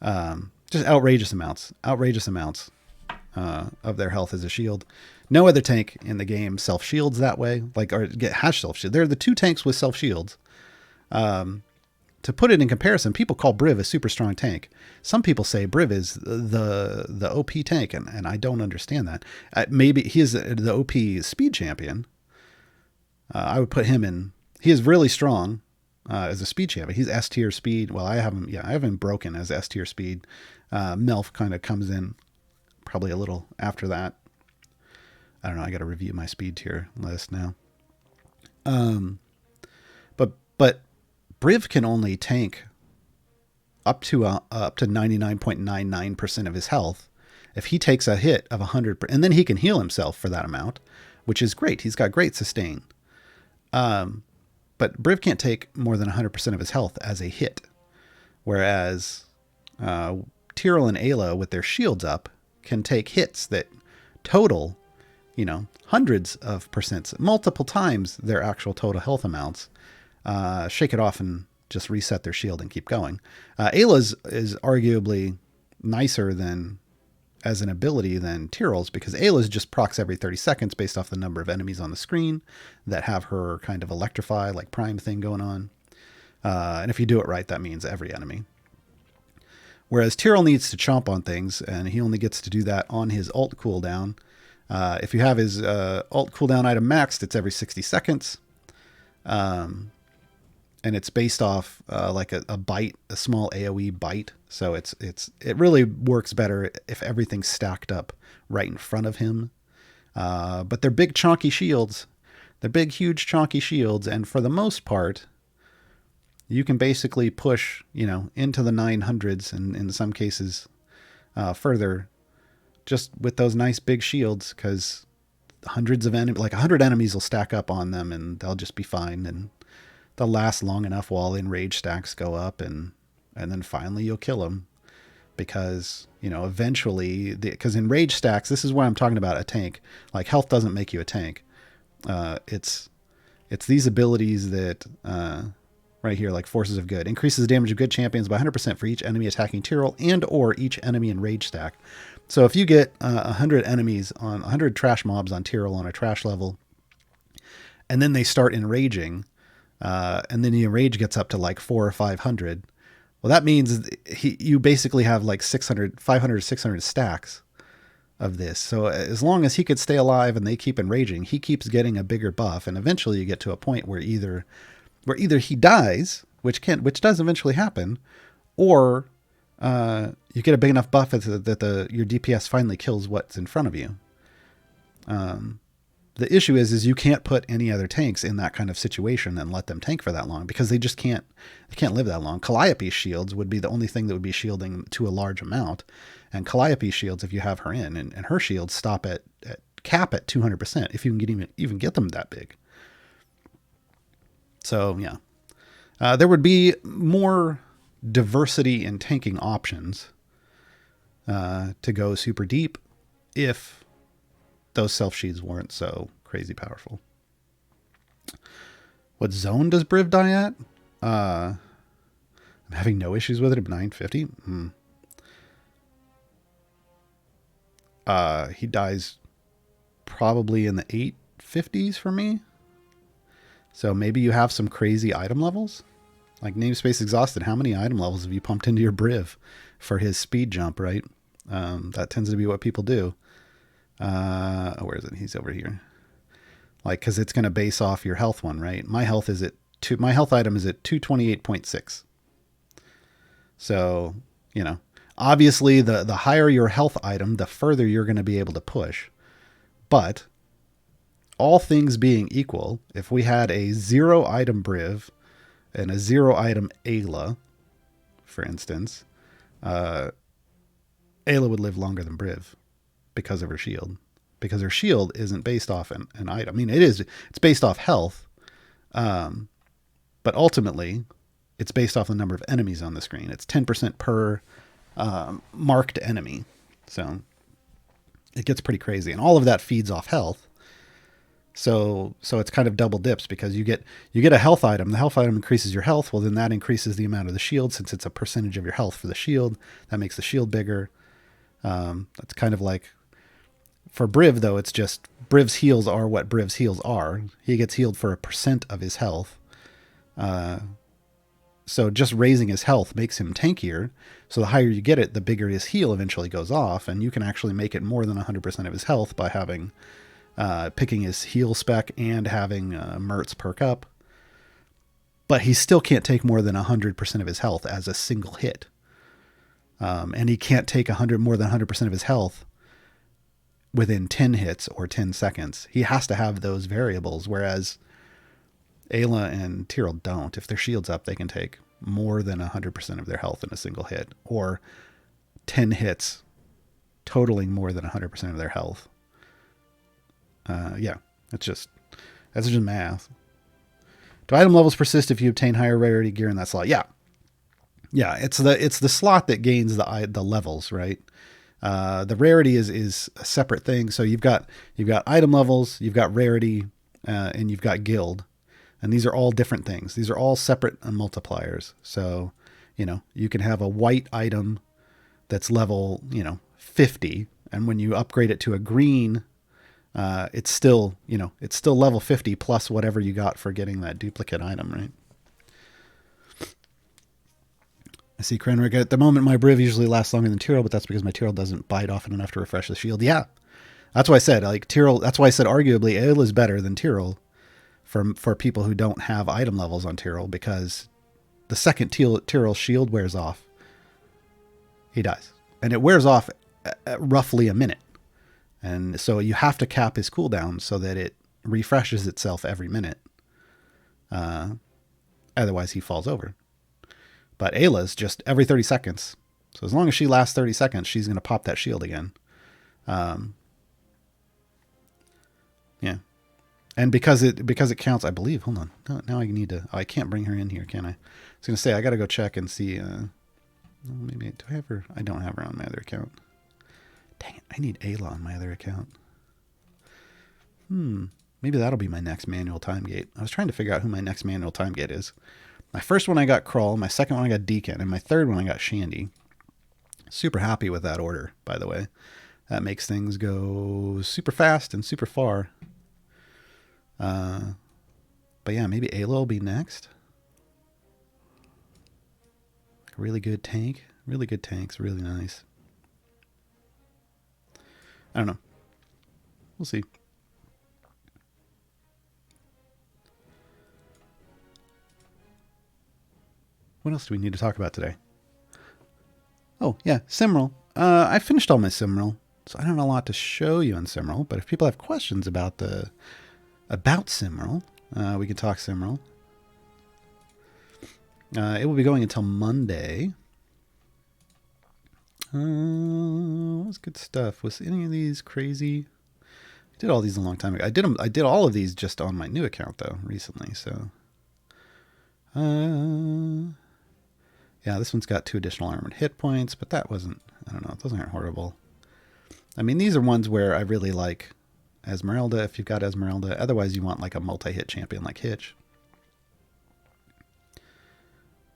Just outrageous amounts of their health as a shield. No other tank in the game self-shields that way, has self-shield. They're the two tanks with self-shields. To put it in comparison, people call Briv a super strong tank. Some people say Briv is the OP tank, and I don't understand that. Maybe he is the OP speed champion. I would put him in. He is really strong as a speed champion. He's S tier speed. Well, I have him broken as S tier speed. Melf kind of comes in probably a little after that. I don't know. I got to review my speed tier list now. But Briv can only tank up to 99.99% of his health. If he takes a hit of 100%, and then he can heal himself for that amount, which is great. He's got great sustain. But Briv can't take more than 100% of his health as a hit. Whereas Tyrell and Ayla, with their shields up, can take hits that total, hundreds of percents, multiple times their actual total health amounts. Shake it off and just reset their shield and keep going. Ayla's is arguably nicer as an ability than Tyrell's, because Ayla's just procs every 30 seconds based off the number of enemies on the screen that have her kind of electrify, like prime thing going on. And if you do it right, that means every enemy. Whereas Tyrell needs to chomp on things, and he only gets to do that on his ult cooldown. If you have his ult cooldown item maxed, it's every 60 seconds. And it's based off like a bite, a small AoE bite. So it really works better if everything's stacked up right in front of him. But they're big chunky shields. They're big, huge, chonky shields, and for the most part, you can basically push, into the 900s and in some cases further just with those nice big shields, because hundreds of enemies, like 100 enemies will stack up on them and they'll just be fine, and they'll last long enough while enrage stacks go up, and then finally you'll kill them because, eventually, because enrage stacks, this is why I'm talking about a tank. Like, health doesn't make you a tank. It's these abilities that, right here, like Forces of Good, increases the damage of good champions by 100% for each enemy attacking Tyrell and or each enemy in rage stack. So if you get 100 enemies on 100 trash mobs on Tyrell on a trash level, and then they start enraging, and then the enrage gets up to like 400 or 500, well, that means you basically have like 500 or 600 stacks of this. So as long as he could stay alive and they keep enraging, he keeps getting a bigger buff, and eventually you get to a point where either he dies, which does eventually happen, or you get a big enough buff that your DPS finally kills what's in front of you. The issue is you can't put any other tanks in that kind of situation and let them tank for that long, because they just can't live that long. Calliope's shields would be the only thing that would be shielding to a large amount, and Calliope's shields, if you have her in, and her shields stop at cap at 200% if you can even get them that big. So yeah, there would be more diversity in tanking options to go super deep if those self sheaths weren't so crazy powerful. What zone does Briv die at? I'm having no issues with it at 950. He dies probably in the 850s for me. So maybe you have some crazy item levels. Like Namespace Exhausted, how many item levels have you pumped into your Briv for his speed jump, right? That tends to be what people do. Where is it? He's over here. Like, because it's going to base off your health one, right? My health item is at 228.6. So, obviously the higher your health item, the further you're going to be able to push. But all things being equal, if we had a 0 item Briv and a 0 item Ayla, for instance, Ayla would live longer than Briv because of her shield. Because her shield isn't based off an item. I mean, it's based off health, but ultimately, it's based off the number of enemies on the screen. It's 10% per marked enemy. So it gets pretty crazy. And all of that feeds off health. So it's kind of double dips, because you get a health item. The health item increases your health. Well, then that increases the amount of the shield, since it's a percentage of your health for the shield. That makes the shield bigger. That's kind of like, for Briv, though, it's just Briv's heals are what Briv's heals are. He gets healed for 1% of his health. So just raising his health makes him tankier. So the higher you get it, the bigger his heal eventually goes off. And you can actually make it more than 100% of his health by having picking his heal spec and having Mertz perk up. But he still can't take more than 100% of his health as a single hit. And he can't take more than 100% of his health within 10 hits or 10 seconds. He has to have those variables, whereas Ayla and Tyrell don't. If their shield's up, they can take more than 100% of their health in a single hit, or 10 hits totaling more than 100% of their health. That's just math. Do item levels persist if you obtain higher rarity gear in that slot? Yeah, it's the slot that gains the levels, right? The rarity is a separate thing. So you've got item levels, you've got rarity, and you've got guild, and these are all different things. These are all separate multipliers. So, you can have a white item that's level, 50, and when you upgrade it to a green, it's still level 50 plus whatever you got for getting that duplicate item, right? I see Cranrick. At the moment, my Briv usually lasts longer than Tyrell, but that's because my Tyrell doesn't bite often enough to refresh the shield. Yeah, that's why I said, Tyrell. That's why I said arguably Ayla is better than Tyrell for people who don't have item levels on Tyrell, because the second Tyrell's shield wears off, he dies, and it wears off at roughly a minute, and so you have to cap his cooldown so that refreshes itself every minute. Otherwise, he falls over. But Ayla's just every 30 seconds. So as long as she lasts 30 seconds, she's going to pop that shield again. Yeah. And because it counts, I believe. Hold on. Now I need to. Oh, I can't bring her in here, can I? I was going to say, I got to go check and see. Maybe, do I have her? I don't have her on my other account. Dang it. I need Ayla on my other account. Maybe that'll be my next manual time gate. I was trying to figure out who my next manual time gate is. My first one I got Krull, my second one I got Deacon, and my third one I got Shandy. Super happy with that order, by the way. That makes things go super fast and super far. But yeah, maybe Ayla will be next. Really good tank. Really good tanks. Really nice. I don't know. We'll see. What else do we need to talk about today? Oh, yeah, Simrel. I finished all my Simrel, so I don't have a lot to show you on Simrel, but if people have questions about Simrel, we can talk Simrel. It will be going until Monday. What was good stuff? Was any of these crazy? I did all these a long time ago. I did all of these just on my new account, though, recently, so... yeah, this one's got 2 additional armored hit points, but that wasn't, I don't know, those aren't horrible. I mean, these are ones where I really like Esmeralda, if you've got Esmeralda. Otherwise, you want like a multi-hit champion like Hitch.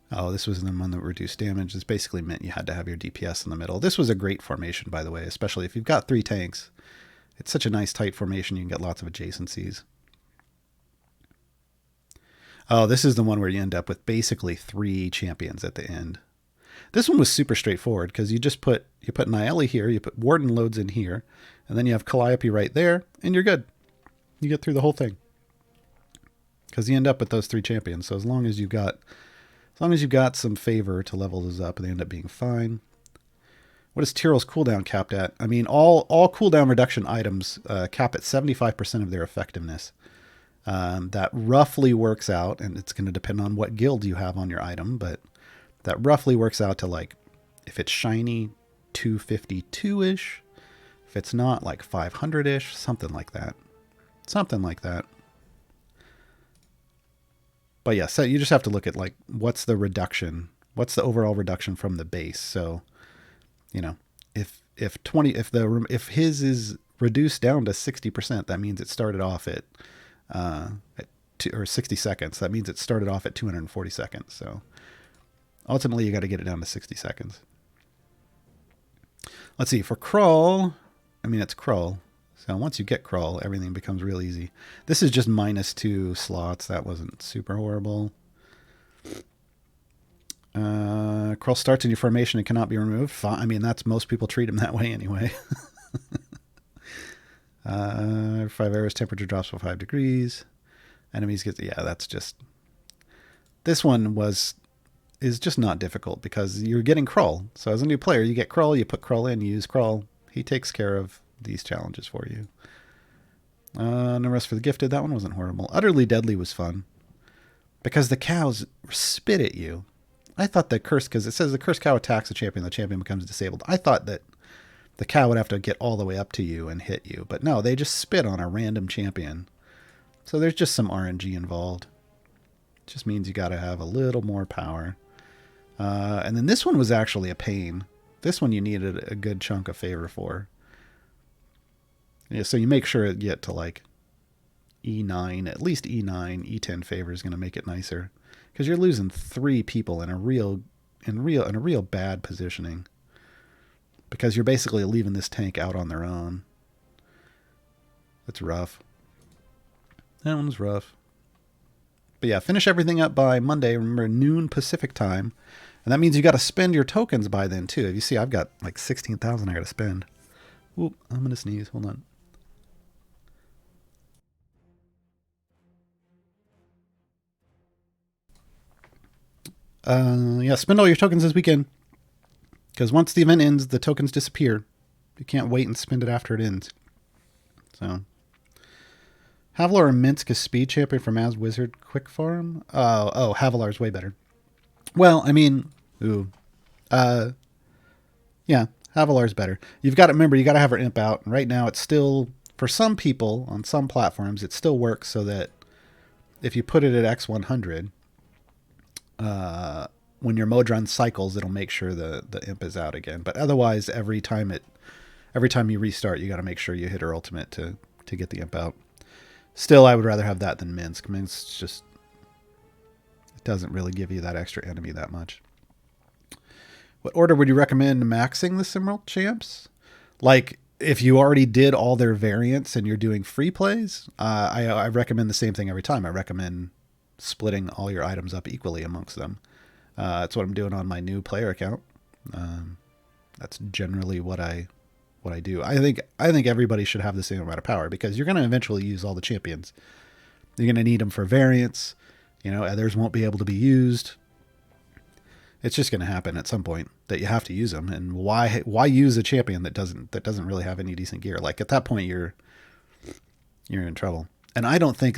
Oh, this was the one that reduced damage. This basically meant you had to have your DPS in the middle. This was a great formation, by the way, especially if you've got 3 tanks. It's such a nice, tight formation. You can get lots of adjacencies. Oh, this is the one where you end up with basically 3 champions at the end. This one was super straightforward because you put Nayeli here, you put Warden loads in here, and then you have Calliope right there, and you're good. You get through the whole thing. Because you end up with those 3 champions. So as long as you've got some favor to level those up, they end up being fine. What is Tyrell's cooldown capped at? I mean, all cooldown reduction items cap at 75% of their effectiveness. That roughly works out, and it's going to depend on what guild you have on your item, but that roughly works out to, like, if it's shiny, 252-ish. If it's not, like 500-ish, something like that. Something like that. But yeah, so you just have to look at, like, what's the reduction? What's the overall reduction from the base? So, you know, if his is reduced down to 60%, that means it started off at 60 seconds. That means it started off at 240 seconds. So ultimately you got to get it down to 60 seconds. Let's see, for Krull, I mean, it's Krull. So once you get Krull, everything becomes real easy. This is just -2 slots. That wasn't super horrible. Krull starts in your formation and cannot be removed. I mean, most people treat him that way anyway. 5 arrows, temperature drops by 5 degrees. Enemies get, yeah, that's just, this one is just not difficult because you're getting Krull. So as a new player, you get Krull, you put Krull in, you use Krull. He takes care of these challenges for you. No rest for the gifted. That one wasn't horrible. Utterly Deadly was fun because the cows spit at you. I thought the curse, because it says the cursed cow attacks the champion becomes disabled. I thought that the cow would have to get all the way up to you and hit you. But no, they just spit on a random champion. So there's just some RNG involved. It just means you got to have a little more power. And then this one was actually a pain. This one you needed a good chunk of favor for. Yeah, so you make sure you get to like E9, at least E9, E10 favor is going to make it nicer. Because you're losing 3 people in a real bad positioning. Because you're basically leaving this tank out on their own. That's rough. That one's rough. But yeah, finish everything up by Monday. Remember, noon Pacific time. And that means you got to spend your tokens by then, too. You see, I've got like 16,000 I got to spend. Oop, I'm going to sneeze. Hold on. Yeah, spend all your tokens this weekend. Because once the event ends, the tokens disappear. You can't wait and spend it after it ends. So, Havolar and Minsk is speed champion for Maz Wizard Quick Farm. Havolar's way better. Well, I mean, yeah, Havolar's better. You've got to remember, you got to have her imp out. And right now, it's still, for some people on some platforms, it still works so that if you put it at X100, when your Modron cycles, it'll make sure the imp is out again. But otherwise, every time you restart, you got to make sure you hit her ultimate to get the imp out. Still, I would rather have that than Minsk. Minsk just, it doesn't really give you that extra enemy that much. What order would you recommend maxing the Simral champs? Like, if you already did all their variants and you're doing free plays, I recommend the same thing every time. I recommend splitting all your items up equally amongst them. That's what I'm doing on my new player account. That's generally what I do. I think everybody should have the same amount of power because you're going to eventually use all the champions. You're going to need them for variants. Others won't be able to be used. It's just going to happen at some point that you have to use them. And why use a champion that doesn't really have any decent gear? Like at that point, you're in trouble. And I don't think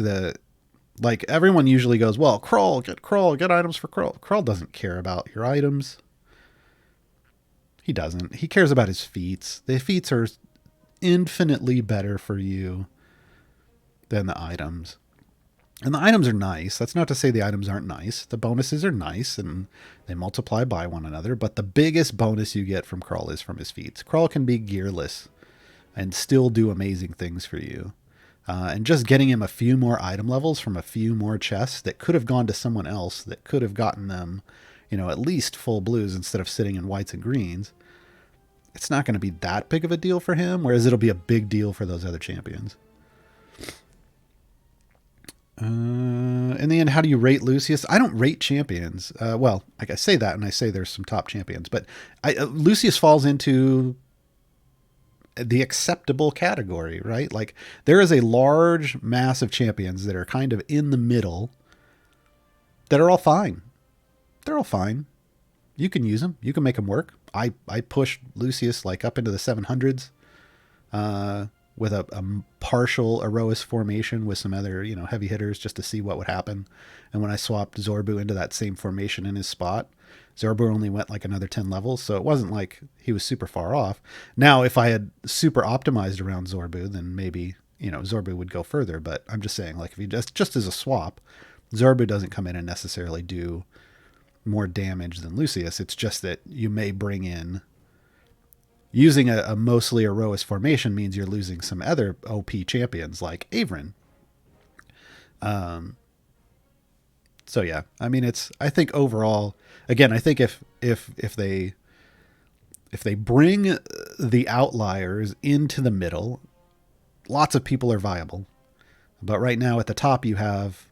like everyone usually goes, well, Krull, get items for Krull. Krull doesn't care about your items. He doesn't. He cares about his feats. The feats are infinitely better for you than the items. And the items are nice. That's not to say the items aren't nice. The bonuses are nice and they multiply by one another. But the biggest bonus you get from Krull is from his feats. Krull can be gearless and still do amazing things for you. And just getting him a few more item levels from a few more chests that could have gone to someone else, that could have gotten them, at least full blues instead of sitting in whites and greens. It's not going to be that big of a deal for him, whereas it'll be a big deal for those other champions. In the end, how do you rate Lucius? I don't rate champions. Well, like I say that, and I say there's some top champions, but Lucius falls into the acceptable category, right? Like there is a large mass of champions that are kind of in the middle that are all fine. They're all fine. You can use them. You can make them work. I pushed Lucius like up into the 700s with a partial Erois formation with some other, heavy hitters just to see what would happen. And when I swapped Zorbu into that same formation in his spot, Zorbu only went like another 10 levels. So it wasn't like he was super far off. Now, if I had super optimized around Zorbu, then maybe, Zorbu would go further. But I'm just saying, like, if you just as a swap, Zorbu doesn't come in and necessarily do more damage than Lucius. It's just that you may bring in, using a mostly Erois formation means you're losing some other OP champions like Averin. So yeah, I mean, I think overall, again, I think if they bring the outliers into the middle, lots of people are viable. But right now at the top, you have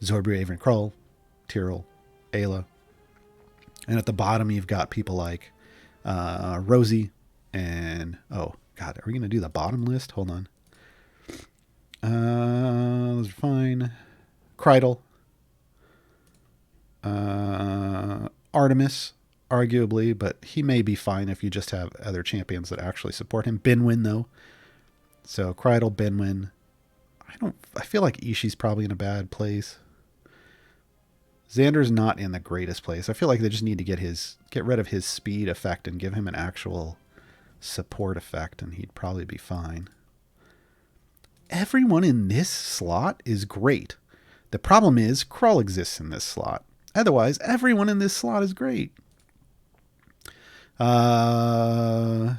Zorbu, Averin, Krull, Tyrell, Ayla. And at the bottom, you've got people like Rosie and, oh God, are we going to do the bottom list? Hold on. Those are fine. Kreidel. Artemis, arguably, but he may be fine if you just have other champions that actually support him. Binwin, though. So Kreidel, Binwin. I feel like Ishi's probably in a bad place. Xander's not in the greatest place. I feel like they just need to get rid of his speed effect and give him an actual support effect, and he'd probably be fine. Everyone in this slot is great. The problem is Krull exists in this slot. Otherwise, everyone in this slot is great. I'm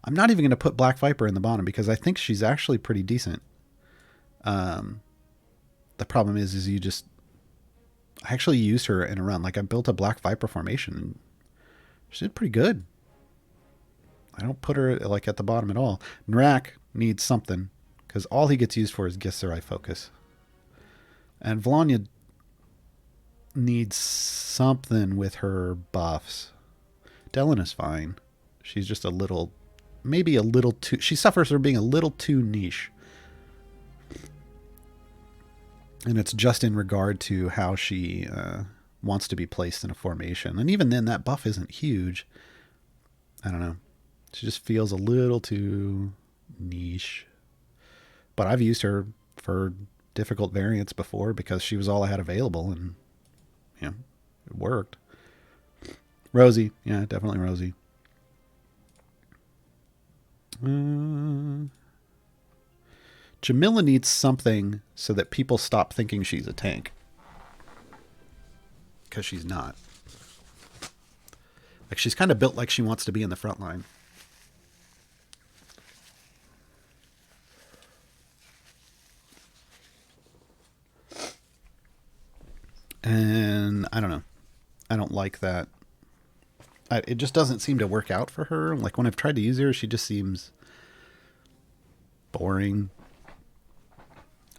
not even going to put Black Viper in the bottom because I think she's actually pretty decent. The problem is I actually used her in a run. Like I built a Black Viper formation and she did pretty good. I don't put her like at the bottom at all. Nrak needs something because all he gets used for is Githzerai focus. And Vlanya needs something with her buffs. Dellen is fine. She's just maybe a little too, she suffers from being a little too niche. And it's just in regard to how she wants to be placed in a formation. And even then, that buff isn't huge. I don't know. She just feels a little too niche. But I've used her for difficult variants before because she was all I had available, and it worked. Rosie, yeah, definitely Rosie. Jamila needs something so that people stop thinking she's a tank, because she's not. Like, she's kind of built like she wants to be in the front line. And I don't know. I don't like that. It just doesn't seem to work out for her. Like, when I've tried to use her, she just seems boring.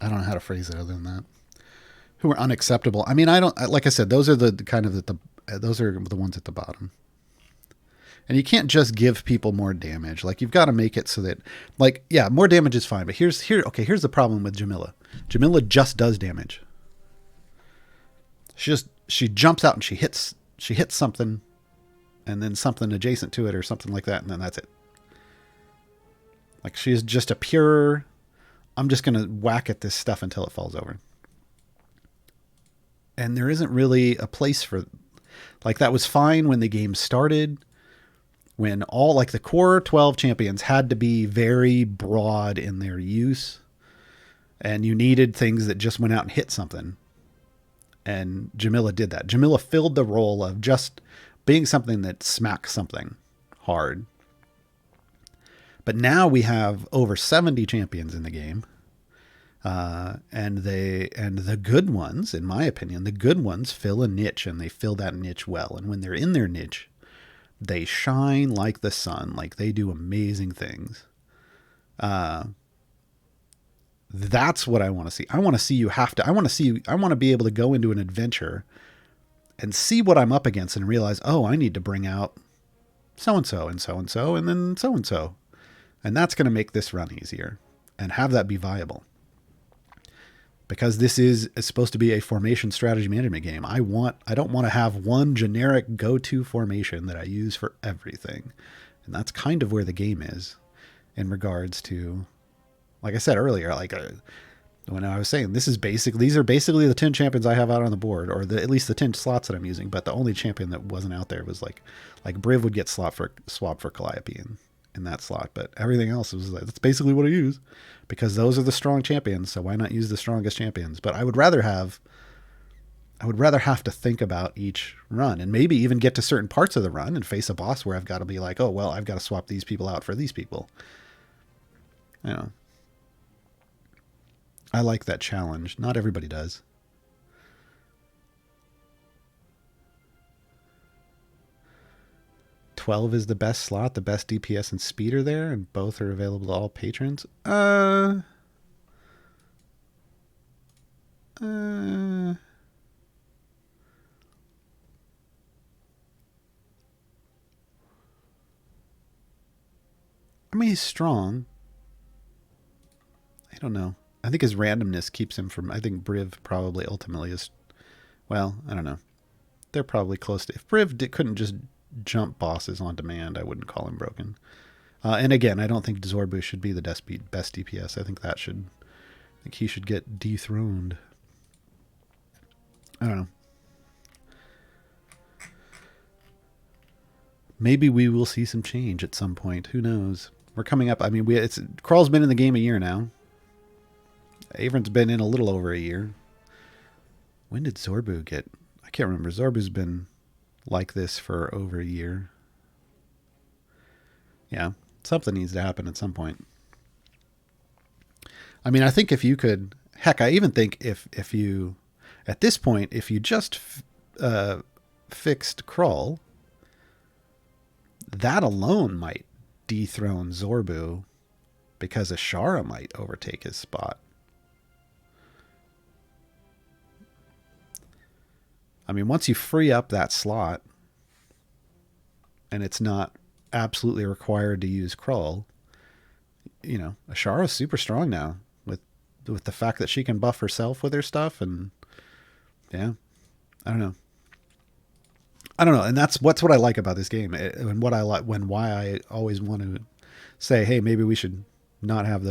I don't know how to phrase it other than that. Who are unacceptable. I mean, I don't, like I said, those are the kind of those are the ones at the bottom. And you can't just give people more damage. Like, you've got to make it so that, like, yeah, more damage is fine. But here's the problem with Jamila. Jamila just does damage. She jumps out and she hits something, and then something adjacent to it or something like that, and then that's it. Like, she's just a pure, I'm just going to whack at this stuff until it falls over. And there isn't really a place for, like, that was fine when the game started, when all, like, the core 12 champions had to be very broad in their use, and you needed things that just went out and hit something. And Jamila did that. Jamila filled the role of just being something that smacks something hard. But now we have over 70 champions in the game. And the good ones, in my opinion, the good ones fill a niche, and they fill that niche well. And when they're in their niche, they shine like the sun. Like, they do amazing things. That's what I want to see. I want to see I want to be able to go into an adventure and see what I'm up against and realize, oh, I need to bring out so-and-so and so-and-so and then so-and-so. And that's going to make this run easier and have that be viable. Because this is supposed to be a formation strategy management game. I don't want to have one generic go-to formation that I use for everything. And that's kind of where the game is in regards to, like I said earlier, when I was saying these are basically the 10 champions I have out on the board, or at least the 10 slots that I'm using. But the only champion that wasn't out there was like Briv would get swapped for Calliope in that slot. But everything else was that's basically what I use, because those are the strong champions. So why not use the strongest champions? But I would rather have to think about each run, and maybe even get to certain parts of the run and face a boss where I've got to be like, oh, well, I've got to swap these people out for these people. You know. I like that challenge. Not everybody does. $12 is the best slot. The best DPS and speed are there, and both are available to all patrons. I mean, he's strong. I don't know. I think his randomness keeps him from, I think Briv probably ultimately is, well, I don't know. They're probably close to, if Briv couldn't just jump bosses on demand, I wouldn't call him broken. And again, I don't think Zorbu should be the best DPS. I think he should get dethroned. I don't know. Maybe we will see some change at some point. Who knows? We're coming up. I mean, Krall's been in the game a year now. Avern's been in a little over a year. When did Zorbu get? I can't remember. Zorbu's been like this for over a year. Yeah, something needs to happen at some point. I mean, I think if you could, heck, I even think if you, at this point, if you just fixed Krall, that alone might dethrone Zorbu, because Ashara might overtake his spot. I mean, once you free up that slot, and it's not absolutely required to use Krall, Ashara's super strong now with the fact that she can buff herself with her stuff, and yeah, I don't know. And that's what I like about this game, and what I like why I always want to say, hey, maybe we should not have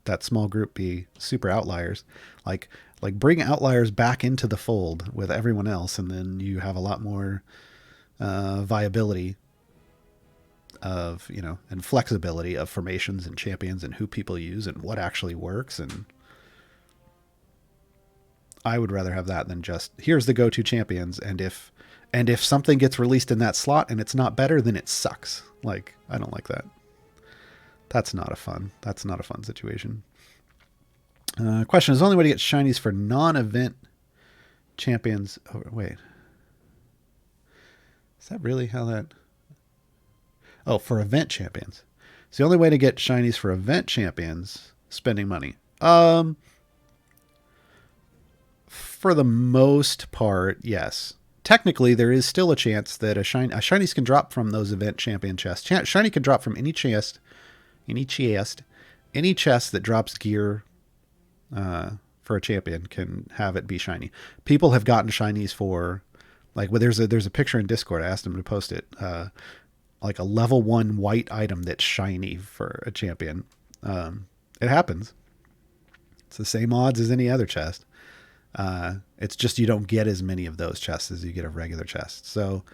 that small group be super outliers. Like bring outliers back into the fold with everyone else, and then you have a lot more viability of, and flexibility of formations and champions and who people use and what actually works. And I would rather have that than just here's the go-to champions, and if something gets released in that slot and it's not better, then it sucks. Like, I don't like that. That's not a fun situation. Question: is the only way to get shinies for non-event champions? Oh, wait. Is that really how that? Oh, for event champions. It's the only way to get shinies for event champions spending money. For the most part, yes. Technically, there is still a chance that shinies can drop from those event champion chests. Shiny can drop from any chest that drops gear for a champion can have it be shiny. People have gotten shinies for, like, well, there's a picture in Discord. I asked them to post it. Like a level 1 white item that's shiny for a champion. It happens. It's the same odds as any other chest. It's just you don't get as many of those chests as you get of regular chests. So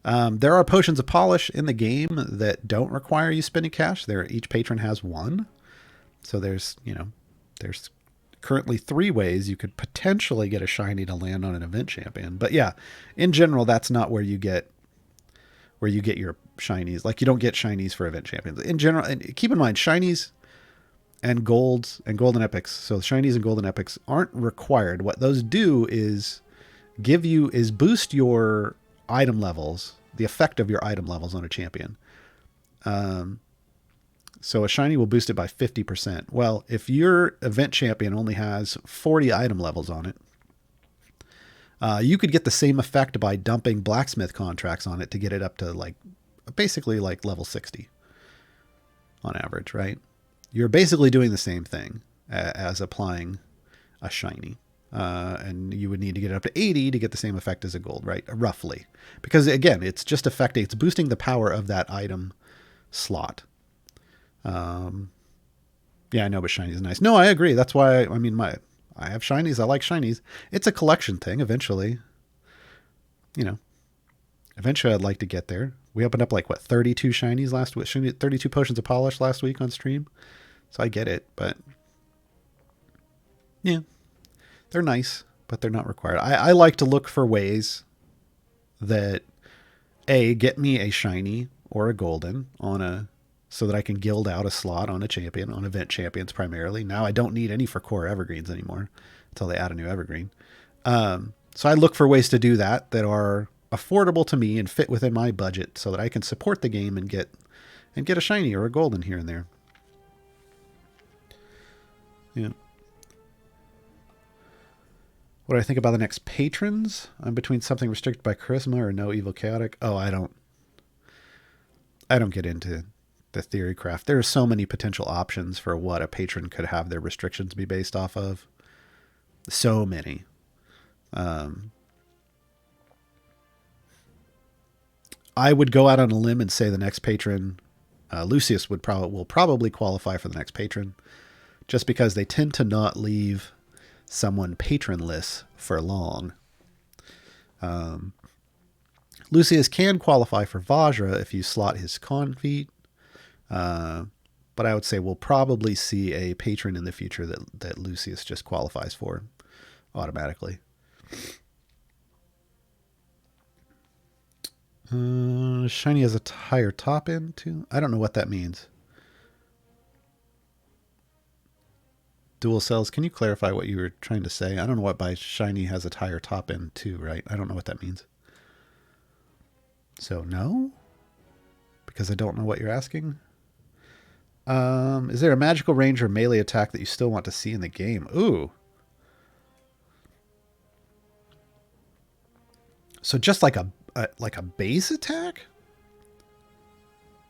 there are potions of polish in the game that don't require you spending cash. Each patron has one. So there's currently 3 ways you could potentially get a shiny to land on an event champion. But yeah, in general, that's not where you get your shinies. Like, you don't get shinies for event champions in general. And keep in mind, shinies and golds and golden epics. So shinies and golden epics aren't required. What those do is boost your item levels, the effect of your item levels on a champion. So a shiny will boost it by 50%. Well, if your event champion only has 40 item levels on it, you could get the same effect by dumping Blacksmith Contracts on it to get it up to basically level 60 on average, right? You're basically doing the same thing as applying a shiny. And you would need to get it up to 80 to get the same effect as a gold, right? Roughly. Because again, it's boosting the power of that item slot. Yeah, I know, but shiny is nice. No, I agree. That's why, I have shinies. I like shinies. It's a collection thing eventually. Eventually I'd like to get there. We opened up 32 shinies last week, 32 potions of polish last week on stream. So I get it, but yeah, they're nice, but they're not required. I like to look for ways that get me a shiny or a golden so that I can guild out a slot on a champion, on event champions primarily. Now I don't need any for core evergreens anymore until they add a new evergreen. So I look for ways to do that are affordable to me and fit within my budget so that I can support the game and get a shiny or a golden here and there. Yeah. What do I think about the next patrons? I'm between something restricted by charisma or no evil chaotic. Oh, I don't get into the theory craft. There are so many potential options for what a patron could have their restrictions be based off of. So many. I would go out on a limb and say the next patron, Lucius will probably qualify for the next patron, just because they tend to not leave someone patronless for long. Lucius can qualify for Vajra if you slot his con feat, but I would say we'll probably see a patron in the future that Lucius just qualifies for automatically. Shiny has a higher top end too. I don't know what that means. Dual cells. Can you clarify what you were trying to say? I don't know what by shiny has a higher top end too, right? I don't know what that means. So no, because I don't know what you're asking. Is there a magical range or melee attack that you still want to see in the game? Ooh. So just like a base attack?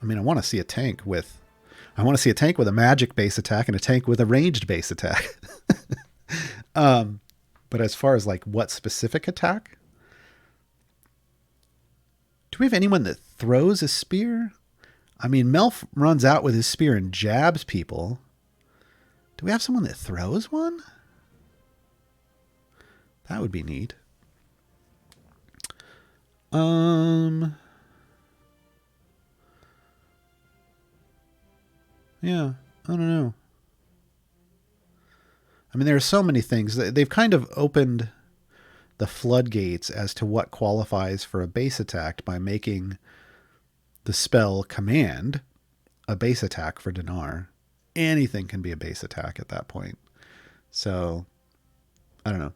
I want to see a tank with a magic base attack and a tank with a ranged base attack. But as far as what specific attack? Do we have anyone that throws a spear? Melf runs out with his spear and jabs people. Do we have someone that throws one? That would be neat. Yeah, I don't know. I mean, there are so many things. They've kind of opened the floodgates as to what qualifies for a base attack by making the spell command a base attack for Dinar. Anything can be a base attack at that point. So, I don't know.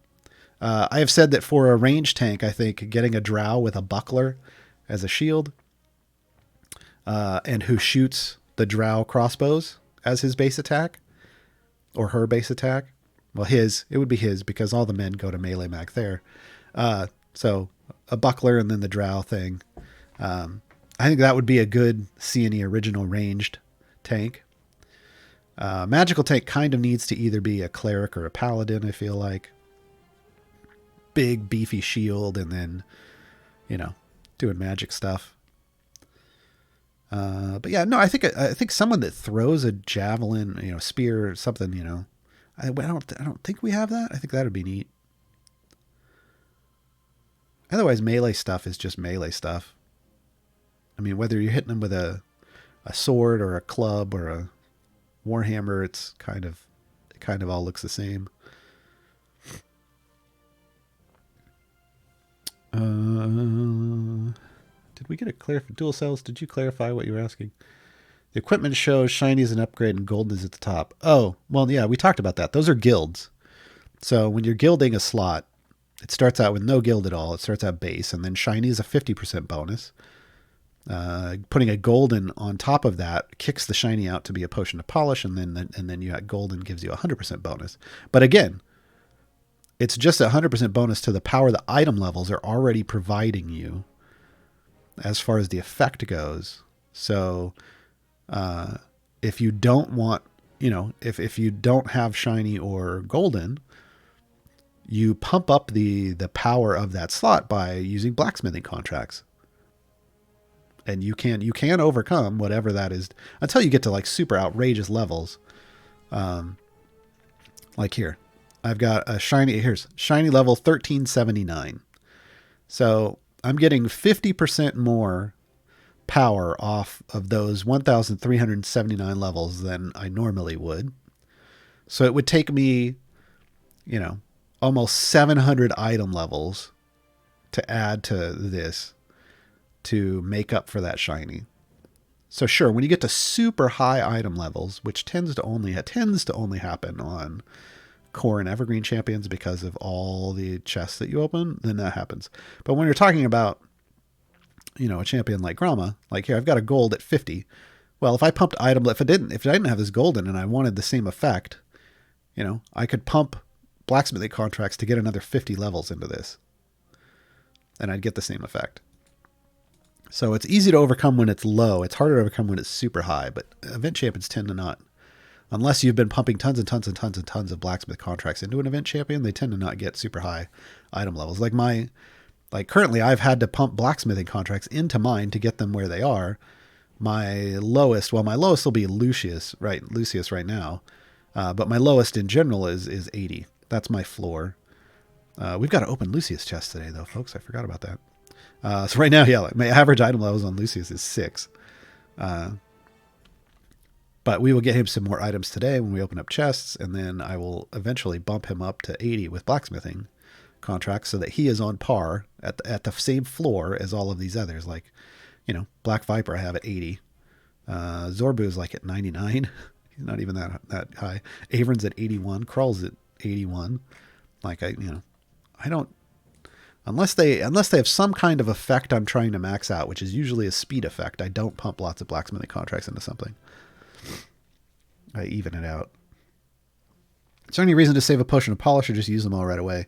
I have said that for a range tank, I think getting a drow with a buckler as a shield and who shoots the drow crossbows as his base attack or her base attack. Well, it would be his because all the men go to melee mag there. So a buckler and then the drow thing. I think that would be a good C&E original ranged tank. Magical tank kind of needs to either be a cleric or a paladin, I feel like. Big, beefy shield and then, doing magic stuff. But yeah, no, I think someone that throws a javelin, spear or something, I don't think we have that. I think that would be neat. Otherwise, melee stuff is just melee stuff. I mean, whether you're hitting them with a sword or a club or a warhammer, it kind of all looks the same. Did we get a dual cells? Did you clarify what you were asking? The equipment shows shiny is an upgrade and golden is at the top. Oh, well, yeah, we talked about that. Those are guilds. So when you're guilding a slot, it starts out with no guild at all. It starts out base, and then shiny is a 50% bonus. Putting a golden on top of that kicks the shiny out to be a potion of polish, and then you got golden gives you a 100% bonus. But again, it's just a 100% bonus to the power the item levels are already providing you as far as the effect goes. So if you don't want, if you don't have shiny or golden, you pump up the power of that slot by using blacksmithing contracts. And you can overcome whatever that is until you get to like super outrageous levels. Like here, I've got a shiny level 1379. So I'm getting 50% more power off of those 1,379 levels than I normally would. So it would take me, almost 700 item levels to add to this to make up for that shiny. So sure, when you get to super high item levels, which tends to only happen on core and evergreen champions because of all the chests that you open, then that happens. But when you're talking about, a champion like Grama, like here, I've got a gold at 50. Well, if I pumped item, if I didn't have this golden and I wanted the same effect, I could pump blacksmithing contracts to get another 50 levels into this, and I'd get the same effect. So it's easy to overcome when it's low. It's harder to overcome when it's super high, but event champions tend to not. Unless you've been pumping tons and tons and tons and tons of blacksmith contracts into an event champion, they tend to not get super high item levels. Like currently I've had to pump blacksmithing contracts into mine to get them where they are. My lowest will be Lucius right now. But my lowest in general is 80. That's my floor. We've got to open Lucius chest today though, folks. I forgot about that. So right now, yeah, my average item levels on Lucius is 6. But we will get him some more items today when we open up chests, and then I will eventually bump him up to 80 with blacksmithing contracts so that he is on par at the same floor as all of these others. Like, Black Viper I have at 80. Zorbu is like at 99. He's not even that high. Avern's at 81. Krull's at 81. Like I don't, unless they have some kind of effect I'm trying to max out, which is usually a speed effect, I don't pump lots of blacksmithing contracts into something. I even it out. Is there any reason to save a potion of polish or just use them all right away?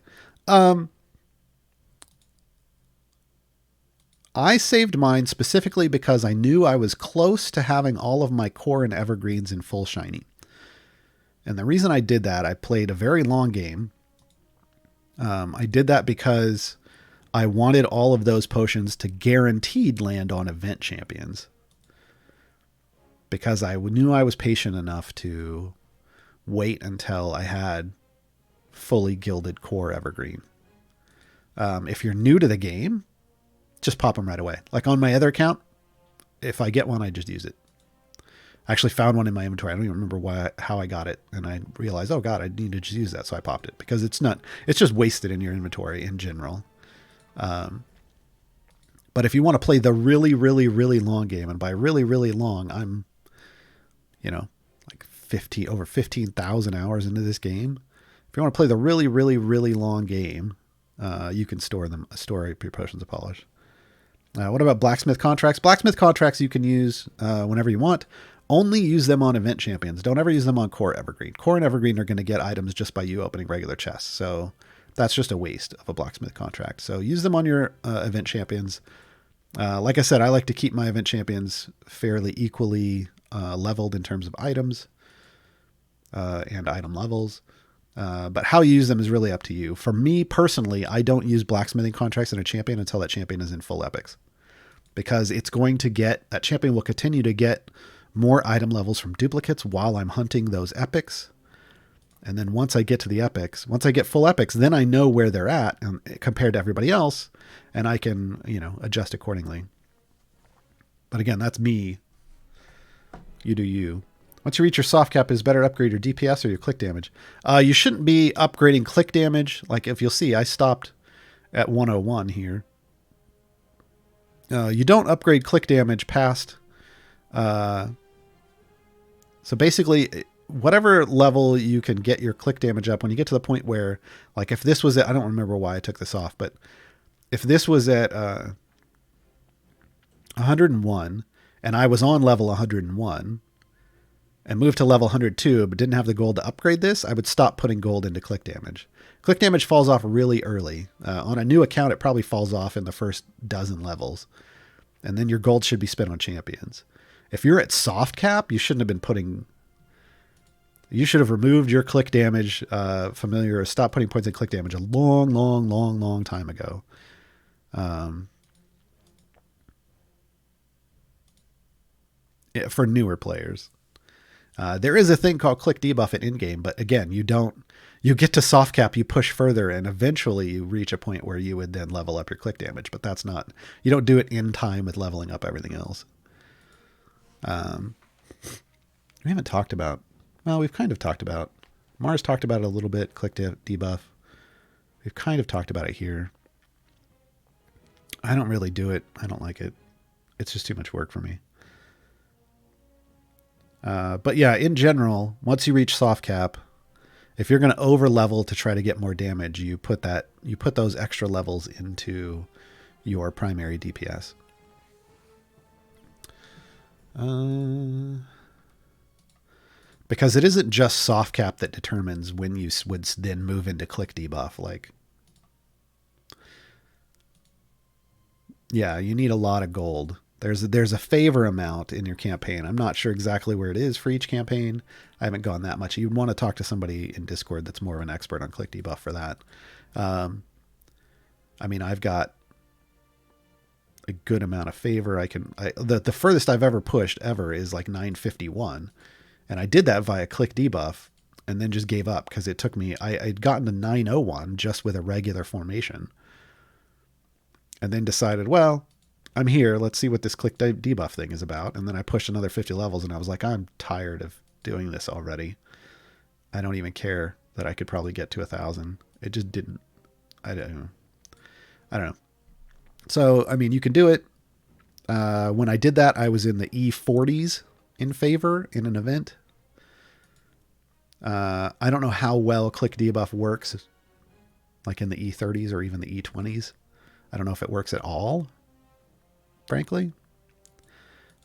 I saved mine specifically because I knew I was close to having all of my core and evergreens in full shiny. And the reason I did that, I played a very long game. I did that because I wanted all of those potions to guaranteed land on event champions. Because I knew I was patient enough to wait until I had fully gilded core evergreen. If you're new to the game, just pop them right away. Like on my other account, if I get one, I just use it. I actually found one in my inventory. I don't even remember how I got it. And I realized, oh God, I need to just use that. So I popped it because it's just wasted in your inventory in general. But if you want to play the really, really, really long game, and by really, really long, I'm, like over 15,000 hours into this game. If you want to play the really, really, really long game, you can store your potions of polish. What about Blacksmith Contracts? Blacksmith Contracts you can use whenever you want. Only use them on event champions. Don't ever use them on core evergreen. Core and evergreen are going to get items just by you opening regular chests. So that's just a waste of a Blacksmith Contract. So use them on your event champions. Like I said, I like to keep my event champions fairly equally leveled in terms of items and item levels. But how you use them is really up to you. For me personally, I don't use blacksmithing contracts in a champion until that champion is in full epics, because that champion will continue to get more item levels from duplicates while I'm hunting those epics. And then once I get to the epics, once I get full epics, then I know where they're at compared to everybody else, and I can, adjust accordingly. But again, that's me. You do you. Once you reach your soft cap, is better upgrade your DPS or your click damage. You shouldn't be upgrading click damage. Like if you'll see, I stopped at 101 here. You don't upgrade click damage past. So basically, whatever level you can get your click damage up, when you get to the point where, like if this was at, I don't remember why I took this off, but if this was at 101 and I was on level 101 and moved to level 102 but didn't have the gold to upgrade this, I would stop putting gold into click damage. Click damage falls off really early. On a new account, it probably falls off in the first dozen levels. And then your gold should be spent on champions. If you're at soft cap, you shouldn't have been you should have removed your click damage familiar, or stopped putting points in click damage a long, long, long, long time ago. For newer players. There is a thing called click debuff at in-game, but again, you get to soft cap, you push further, and eventually you reach a point where you would then level up your click damage, but you don't do it in time with leveling up everything else. We haven't talked about, we've kind of talked about, Mars talked about it a little bit, click debuff. We've kind of talked about it here. I don't really do it. I don't like it. It's just too much work for me. But yeah, in general, once you reach soft cap, if you're going to over level to try to get more damage, you put those extra levels into your primary DPS. Because it isn't just soft cap that determines when you would then move into click debuff. Like, yeah, you need a lot of gold. There's a favor amount in your campaign. I'm not sure exactly where it is for each campaign. I haven't gone that much. You'd want to talk to somebody in Discord that's more of an expert on click debuff for that. I've got a good amount of favor. The furthest I've ever pushed is like 951. And I did that via click debuff and then just gave up because it took me, I'd gotten to 901 just with a regular formation. And then decided, well, I'm here. Let's see what this click debuff thing is about. And then I pushed another 50 levels and I was like, I'm tired of doing this already. I don't even care that I could probably get to 1,000. It just didn't. I don't know. So, you can do it. When I did that, I was in the E40s in favor in an event. I don't know how well click debuff works, like in the E30s or even the E20s. I don't know if it works at all, frankly.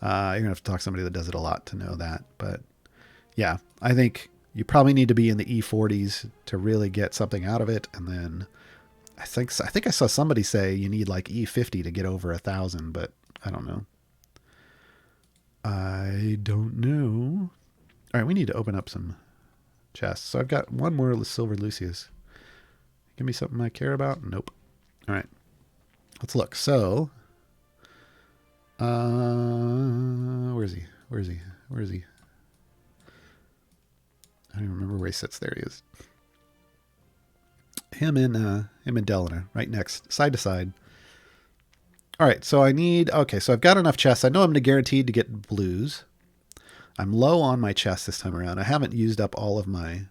You're going to have to talk to somebody that does it a lot to know that. But yeah, I think you probably need to be in the E40s to really get something out of it. And then I think I saw somebody say you need like E50 to get over 1,000, but I don't know. All right, we need to open up some chests. So I've got one more Silver Lucius. Give me something I care about? Nope. All right. Let's look. So, where is he? I don't even remember where he sits. There he is. Him and Delana, right next, side to side. All right, so so I've got enough chests. I know I'm guaranteed to get blues. I'm low on my chests this time around. I haven't used up all of my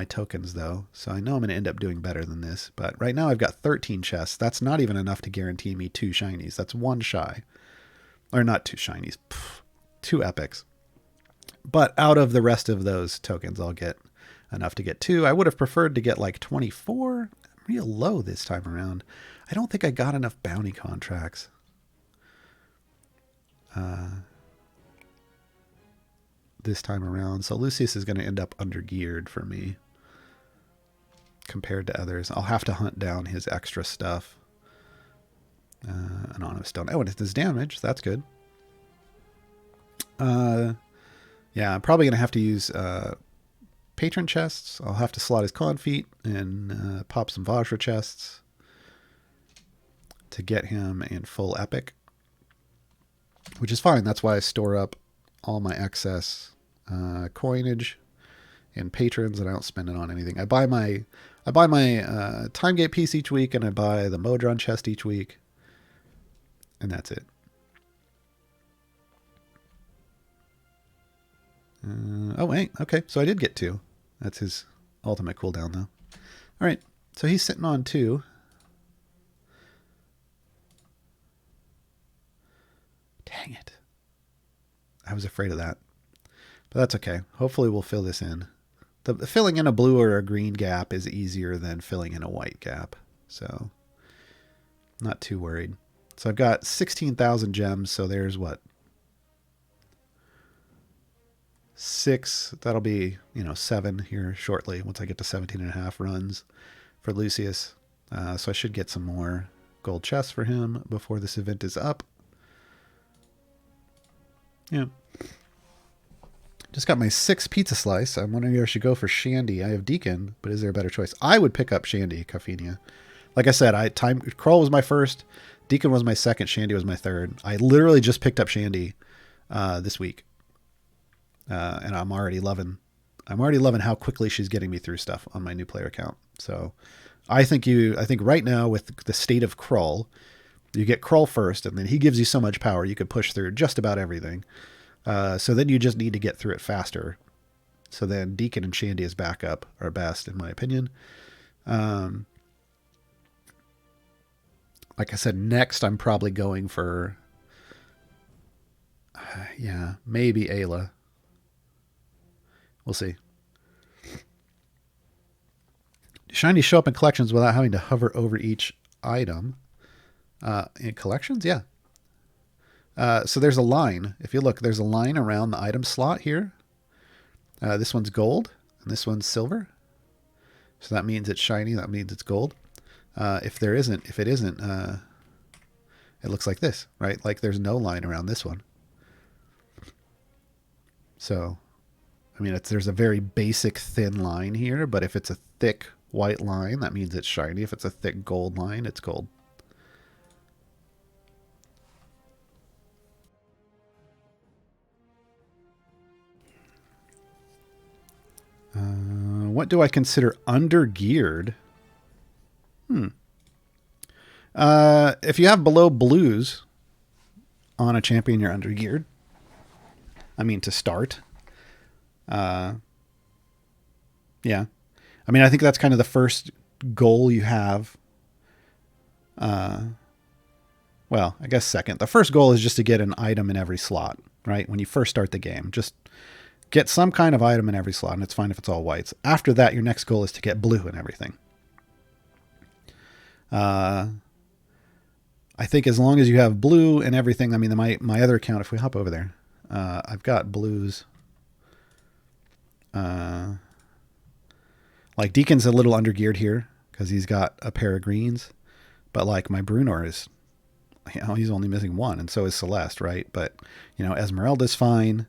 tokens though, so I know I'm going to end up doing better than this. But right now I've got 13 chests. That's not even enough to guarantee me 2 shinies. That's 1 shy. Or not 2 shinies. 2 epics. But out of the rest of those tokens, I'll get enough to get 2. I would have preferred to get like 24. I'm real low this time around. I don't think I got enough bounty contracts. This time around. So Lucius is going to end up under-geared for me compared to others. I'll have to hunt down his extra stuff. Anonymous stone. Oh, and it does damage. That's good. Yeah, I'm probably going to have to use patron chests. I'll have to slot his con feet and pop some Vajra chests to get him in full epic, which is fine. That's why I store up all my excess coinage and patrons, and I don't spend it on anything. I buy my time gate piece each week, and I buy the Modron chest each week, and that's it. Oh wait, okay, so I did get 2. That's his ultimate cooldown though. All right, so he's sitting on 2. Dang it. I was afraid of that. But that's okay. Hopefully we'll fill this in. The filling in a blue or a green gap is easier than filling in a white gap. So, not too worried. So I've got 16,000 gems. So there's what? 6. That'll be, 7 here shortly once I get to 17.5 runs for Lucius. So I should get some more gold chests for him before this event is up. Yeah. Just got my 6 pizza slice. I'm wondering if I should go for Shandy. I have Deacon, but is there a better choice? I would pick up Shandy, Caffeinia. Like I said, Krull was my first, Deacon was my second, Shandy was my third. I literally just picked up Shandy this week. And I'm already loving how quickly she's getting me through stuff on my new player account. So I think right now with the state of Krull, you get Krull first, and then he gives you so much power you could push through just about everything. So then you just need to get through it faster. So then Deacon and Shandy as backup are best, in my opinion. Like I said, next I'm probably going for, maybe Ayla. We'll see. Shinies show up in collections without having to hover over each item. In collections? Yeah. So there's a line. If you look, there's a line around the item slot here. This one's gold, and this one's silver. So that means it's shiny. That means it's gold. If it isn't, it looks like this, right? Like there's no line around this one. So, I mean, there's a very basic thin line here, but if it's a thick white line, that means it's shiny. If it's a thick gold line, it's gold. What do I consider under-geared? If you have below blues on a champion, you're under-geared. I mean, to start. Yeah. I mean, I think that's kind of the first goal you have. Well, I guess second. The first goal is just to get an item in every slot, right? When you first start the game, just get some kind of item in every slot, and it's fine if it's all whites. After that, your next goal is to get blue in everything. I think as long as you have blue in everything, I mean, my other account, if we hop over there, I've got blues. Like Deacon's a little under-geared here because he's got a pair of greens. But like my Brunor is, he's only missing 1, and so is Celeste, right? But, Esmeralda's fine.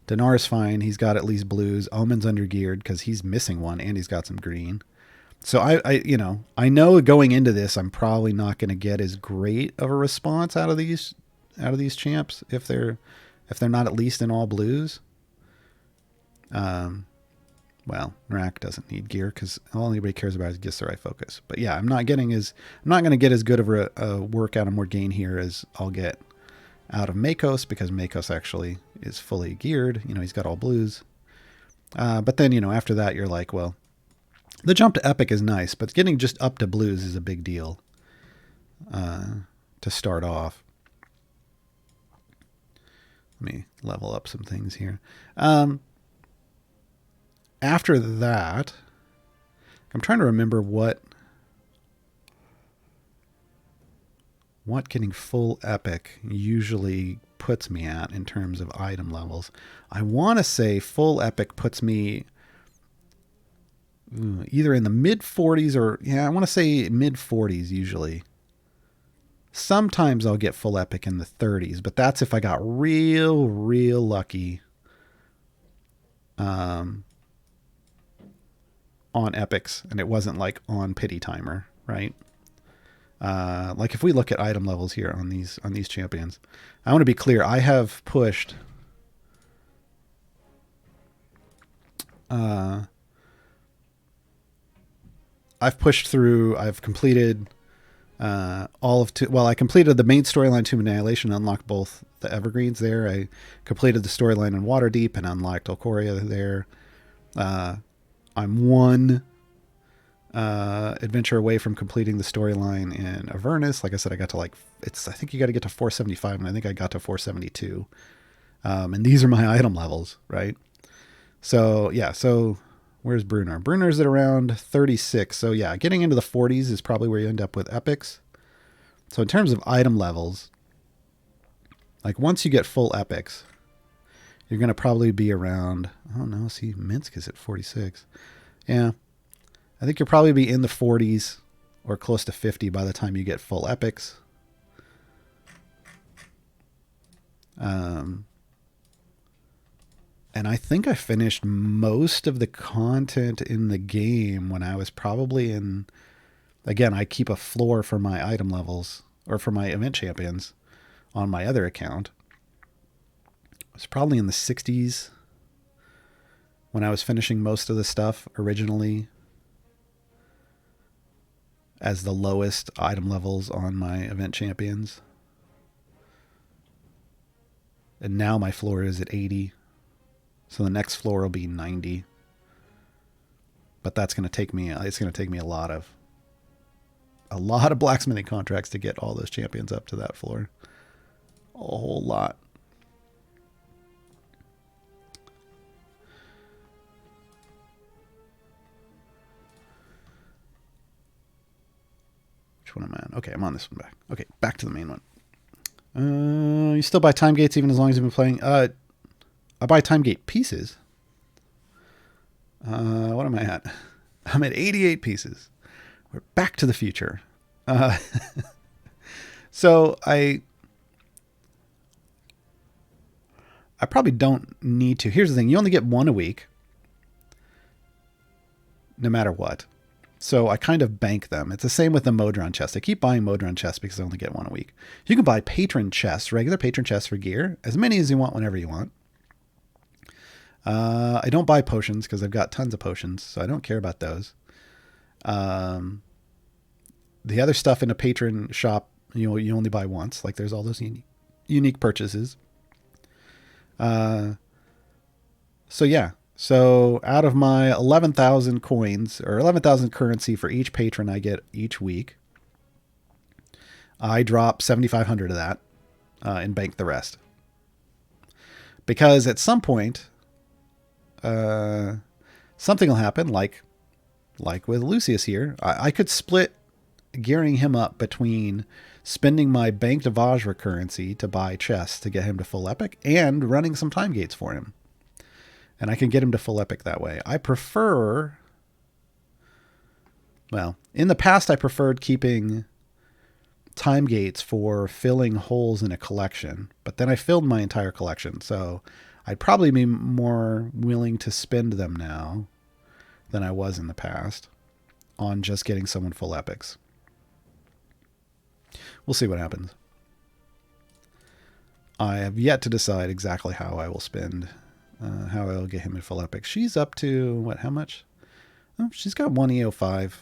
Dinar's fine. He's got at least blues. Omen's under-geared because he's missing 1 and he's got some green. So I know going into this, I'm probably not going to get as great of a response out of these champs if they're not at least in all blues. Well, Rack doesn't need gear because all anybody cares about is Githzerai focus. But yeah, I'm not going to get as good of a work out of Morgaine here as I'll get out of Makos, because Makos actually is fully geared. He's got all blues. But then, after that, you're like, well, the jump to epic is nice, but getting just up to blues is a big deal to start off. Let me level up some things here. After that, I'm trying to remember what getting full epic usually puts me at in terms of item levels. I want to say full epic puts me either in the mid 40s or, I want to say mid 40s usually. Sometimes I'll get full epic in the 30s, but that's if I got real lucky on epics and it wasn't like on pity timer, right? Like if we look at item levels here on these champions, I want to be clear. I have pushed through. I've completed all of I completed the main storyline Tomb Annihilation, unlocked both the evergreens there. I completed the storyline in Waterdeep and unlocked Alcoria there. I'm one adventure away from completing the storyline in Avernus. Like I said, I got to I think you got to get to 475, and I think I got to 472. And these are my item levels, right? So yeah, so where's Brunner? Brunner's at around 36. So yeah, getting into the 40s is probably where you end up with epics. So in terms of item levels, like once you get full epics, you're going to probably be around, oh no, see, Minsk is at 46. Yeah. I think you'll probably be in the 40s or close to 50 by the time you get full epics. And I think I finished most of the content in the game when I was probably in, again, I keep a floor for my item levels or for my event champions on my other account. I was probably in the 60s when I was finishing most of the stuff originally as the lowest item levels on my event champions. And now my floor is at 80. So the next floor will be 90. But that's going to take me, it's going to take me a lot of blacksmithing contracts to get all those champions up to that floor. A whole lot. Which one am I on? Okay, I'm on this one back. Okay, back to the main one. You still buy time gates even as long as you've been playing? I buy time gate pieces. What am I at? I'm at 88 pieces. We're back to the future. So I probably don't need to. Here's the thing. You only get one a week. No matter what. So I kind of bank them. It's the same with the Modron chest. I keep buying Modron chests because I only get one a week. You can buy patron chests, regular patron chests for gear. As many as you want whenever you want. I don't buy potions because I've got tons of potions, so I don't care about those. The other stuff in a patron shop, you only buy once. Like there's all those unique purchases. So yeah. So out of my 11,000 coins or 11,000 currency for each patron I get each week, I drop 7,500 of that and bank the rest. Because at some point, something will happen, like with Lucius here. I could split gearing him up between spending my banked Vajra currency to buy chests to get him to full epic and running some time gates for him. And I can get him to full epic that way. I prefer, well, in the past I preferred keeping time gates for filling holes in a collection, but then I filled my entire collection, so I'd probably be more willing to spend them now than I was in the past on just getting someone full epics. We'll see what happens. I have yet to decide exactly how I will spend how I'll get him in full epic. She's up to, what, how much? Oh, she's got 1 EO5.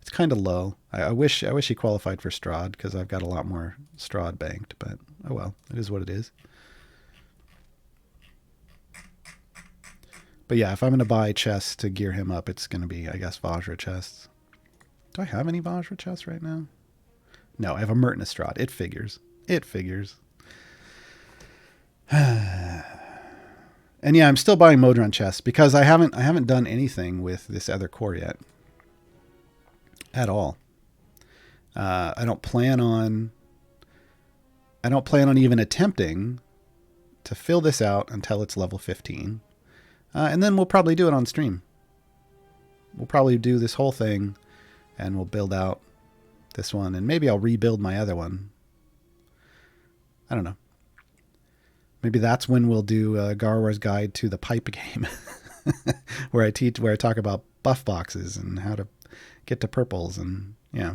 It's kind of low. I wish he qualified for Strahd, because I've got a lot more Strahd banked, but oh well, it is what it is. But yeah, if I'm going to buy chests to gear him up, it's going to be, I guess, Vajra chests. Do I have any Vajra chests right now? No, I have a Myrtna Strahd. It figures. It figures. And yeah, I'm still buying Modron chests because I haven't done anything with this other core yet. At all. I don't plan on even attempting to fill this out until it's level 15. And then we'll probably do it on stream. We'll probably do this whole thing and we'll build out this one, and maybe I'll rebuild my other one. I don't know. Maybe that's when we'll do Gaarawarr's Guide to the Pipe Game, where I talk about buff boxes and how to get to purples, and yeah.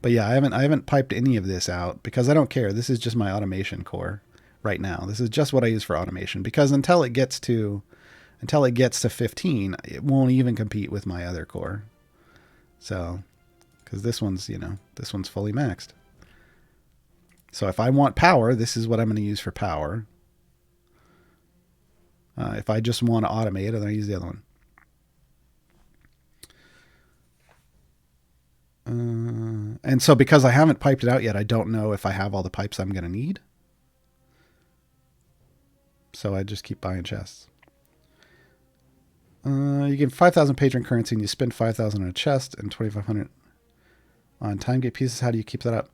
But yeah, I haven't piped any of this out because I don't care. This is just my automation core right now. This is just what I use for automation, because until it gets to 15, it won't even compete with my other core. So, because this one's fully maxed. So if I want power, this is what I'm going to use for power. If I just want to automate it, then I use the other one. And so because I haven't piped it out yet, I don't know if I have all the pipes I'm going to need. So I just keep buying chests. You get 5,000 patron currency and you spend 5,000 on a chest and 2,500 on time gate pieces. How do you keep that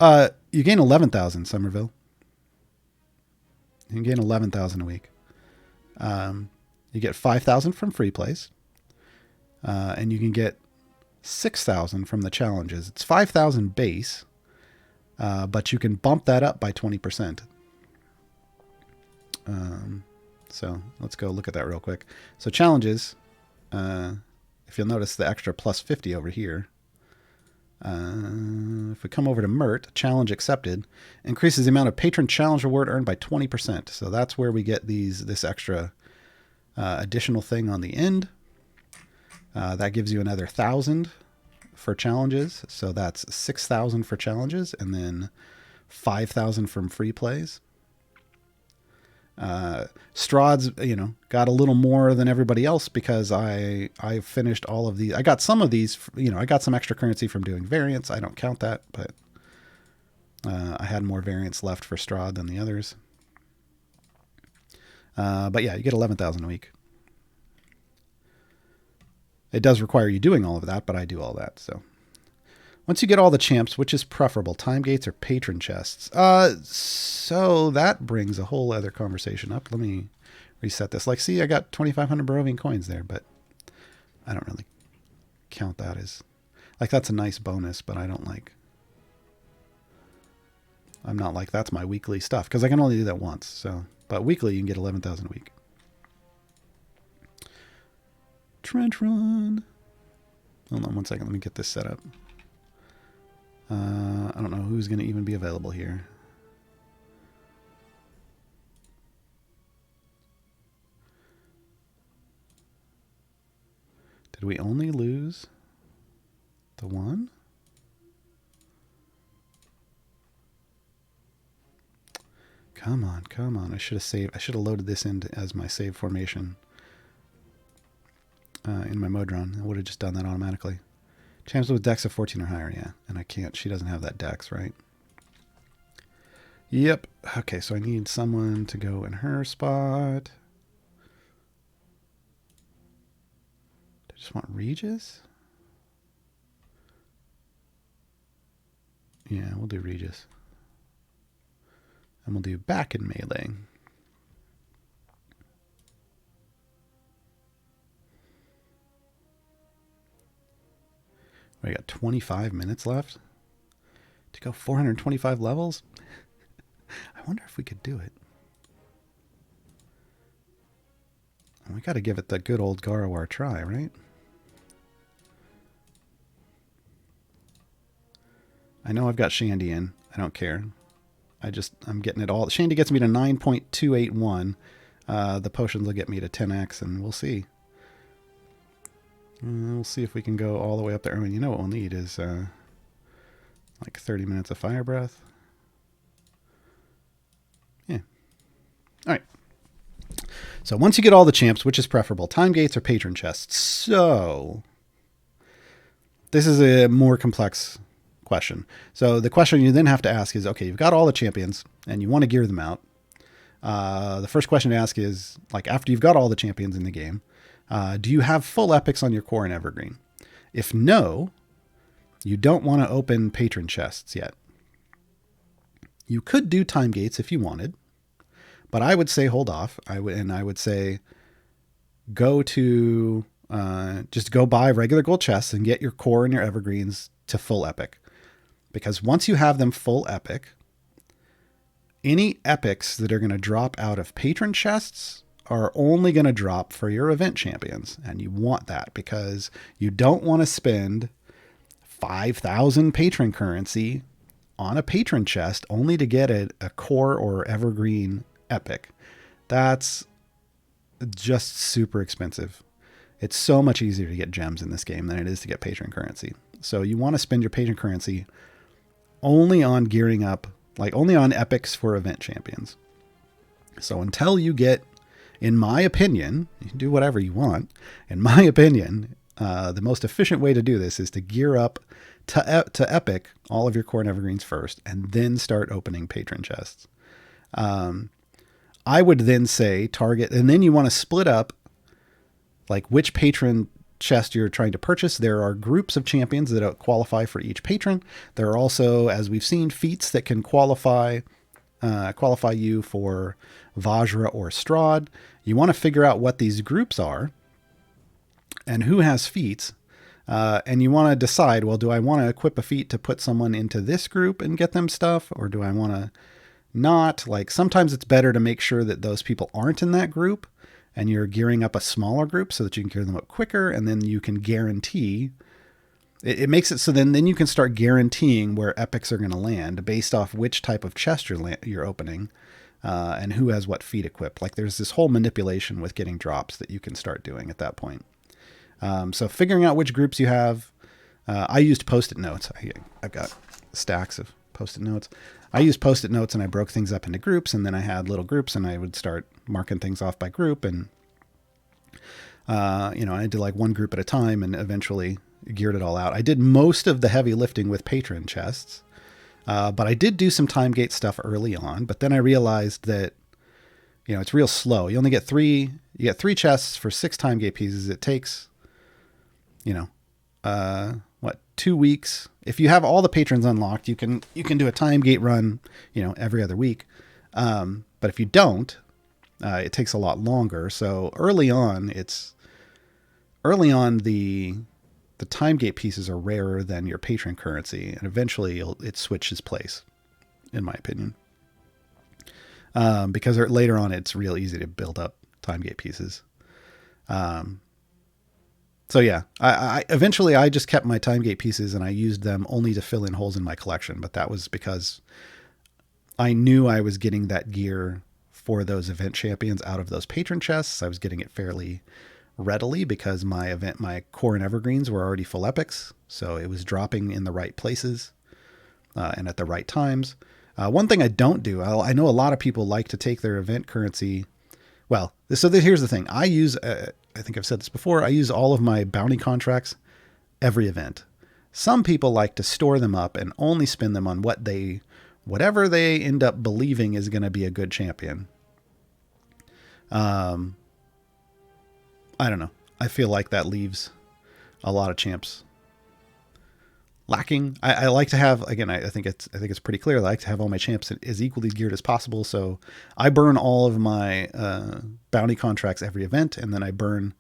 up? You gain 11,000, Somerville. You can gain 11,000 a week. You get 5,000 from free plays. And you can get 6,000 from the challenges. It's 5,000 base, but you can bump that up by 20%. So let's go look at that real quick. So challenges, if you'll notice the extra plus 50 over here. If we come over to Mert, challenge accepted, increases the amount of patron challenge reward earned by 20%. So that's where we get this extra additional thing on the end. That gives you another 1,000 for challenges. So that's 6,000 for challenges, and then 5,000 from free plays. Strahd's, got a little more than everybody else because I finished all of these. I got some of these, I got some extra currency from doing variants. I don't count that, but I had more variants left for Strahd than the others. But yeah, you get 11,000 a week. It does require you doing all of that, but I do all that. So once you get all the champs, which is preferable, time gates or patron chests? So that brings a whole other conversation up. Let me reset this. Like, see, I got 2,500 Barovian coins there, but I don't really count that as, like, that's a nice bonus, but I'm not like, that's my weekly stuff, because I can only do that once. So, but weekly you can get 11,000 a week. Trench run. Hold on one second. Let me get this set up. I don't know who's going to even be available here. Did we only lose the one? Come on, come on. I should have saved. I should have loaded this in as my save formation in my Modron. I would have just done that automatically. Champs with dex of 14 or higher, yeah. And I can't. She doesn't have that dex, right? Yep. Okay, so I need someone to go in her spot. Do I just want Regis? Yeah, we'll do Regis. And we'll do back in melee. We got 25 minutes left to go 425 levels. I wonder if we could do it. We got to give it the good old Gaarawarr try, right? I know I've got Shandy in. I don't care. I'm getting it all. Shandy gets me to 9.281. The potions will get me to 10x, and we'll see. We'll see if we can go all the way up there. I mean, you know what we'll need is like 30 minutes of fire breath. Yeah. All right. So once you get all the champs, which is preferable, time gates or patron chests? So this is a more complex question. So the question you then have to ask is, okay, you've got all the champions and you want to gear them out. The first question to ask is, like, after you've got all the champions in the game, do you have full epics on your core and evergreen? If no, you don't want to open patron chests yet. You could do time gates if you wanted, but I would say hold off. I would say go to just go buy regular gold chests and get your core and your evergreens to full epic. Because once you have them full epic, any epics that are going to drop out of patron chests are only going to drop for your event champions. And you want that because you don't want to spend 5,000 patron currency on a patron chest only to get a core or evergreen epic. That's just super expensive. It's so much easier to get gems in this game than it is to get patron currency. So you want to spend your patron currency only on gearing up, like only on epics for event champions. So until you get, in my opinion, you can do whatever you want. In my opinion, the most efficient way to do this is to gear up to epic all of your core and evergreens first, and then start opening patron chests. I would then say target, and then you want to split up like which patron chest you're trying to purchase. There are groups of champions that qualify for each patron. There are also, as we've seen, feats that can qualify you for Vajra or Strahd. You want to figure out what these groups are and who has feats. And you want to decide, well, do I want to equip a feat to put someone into this group and get them stuff? Or do I want to not? Like, sometimes it's better to make sure that those people aren't in that group and you're gearing up a smaller group so that you can gear them up quicker. And then you can guarantee, it makes it so then you can start guaranteeing where epics are going to land based off which type of chest you're opening and who has what feat equipped. Like, there's this whole manipulation with getting drops that you can start doing at that point. So figuring out which groups you have, I used Post-it notes. I've got stacks of Post-it notes. I used Post-it notes and I broke things up into groups, and then I had little groups and I would start marking things off by group. And, I did like one group at a time and eventually geared it all out. I did most of the heavy lifting with patron chests, but I did do some time gate stuff early on, but then I realized that, it's real slow. You only get you get 3 chests for 6 time gate pieces. It takes, 2 weeks. If you have all the patrons unlocked, you can do a time gate run, every other week. But if you don't, it takes a lot longer. So early on, the time gate pieces are rarer than your patron currency, and eventually it switches place, in my opinion. Because later on, it's real easy to build up time gate pieces. So yeah, I eventually just kept my time gate pieces and I used them only to fill in holes in my collection. But that was because I knew I was getting that gear for those event champions out of those patron chests. I was getting it fairly readily because my core and evergreens were already full epics. So it was dropping in the right places and at the right times. One thing I don't do, I know a lot of people like to take their event currency. Well, here's the thing. I use, I think I've said this before, I use all of my bounty contracts every event. Some people like to store them up and only spend them on whatever they end up believing is going to be a good champion. I don't know. I feel like that leaves a lot of champs lacking. I like to have, again, I think it's pretty clear. I like to have all my champs as equally geared as possible. So I burn all of my bounty contracts every event, and then I burn,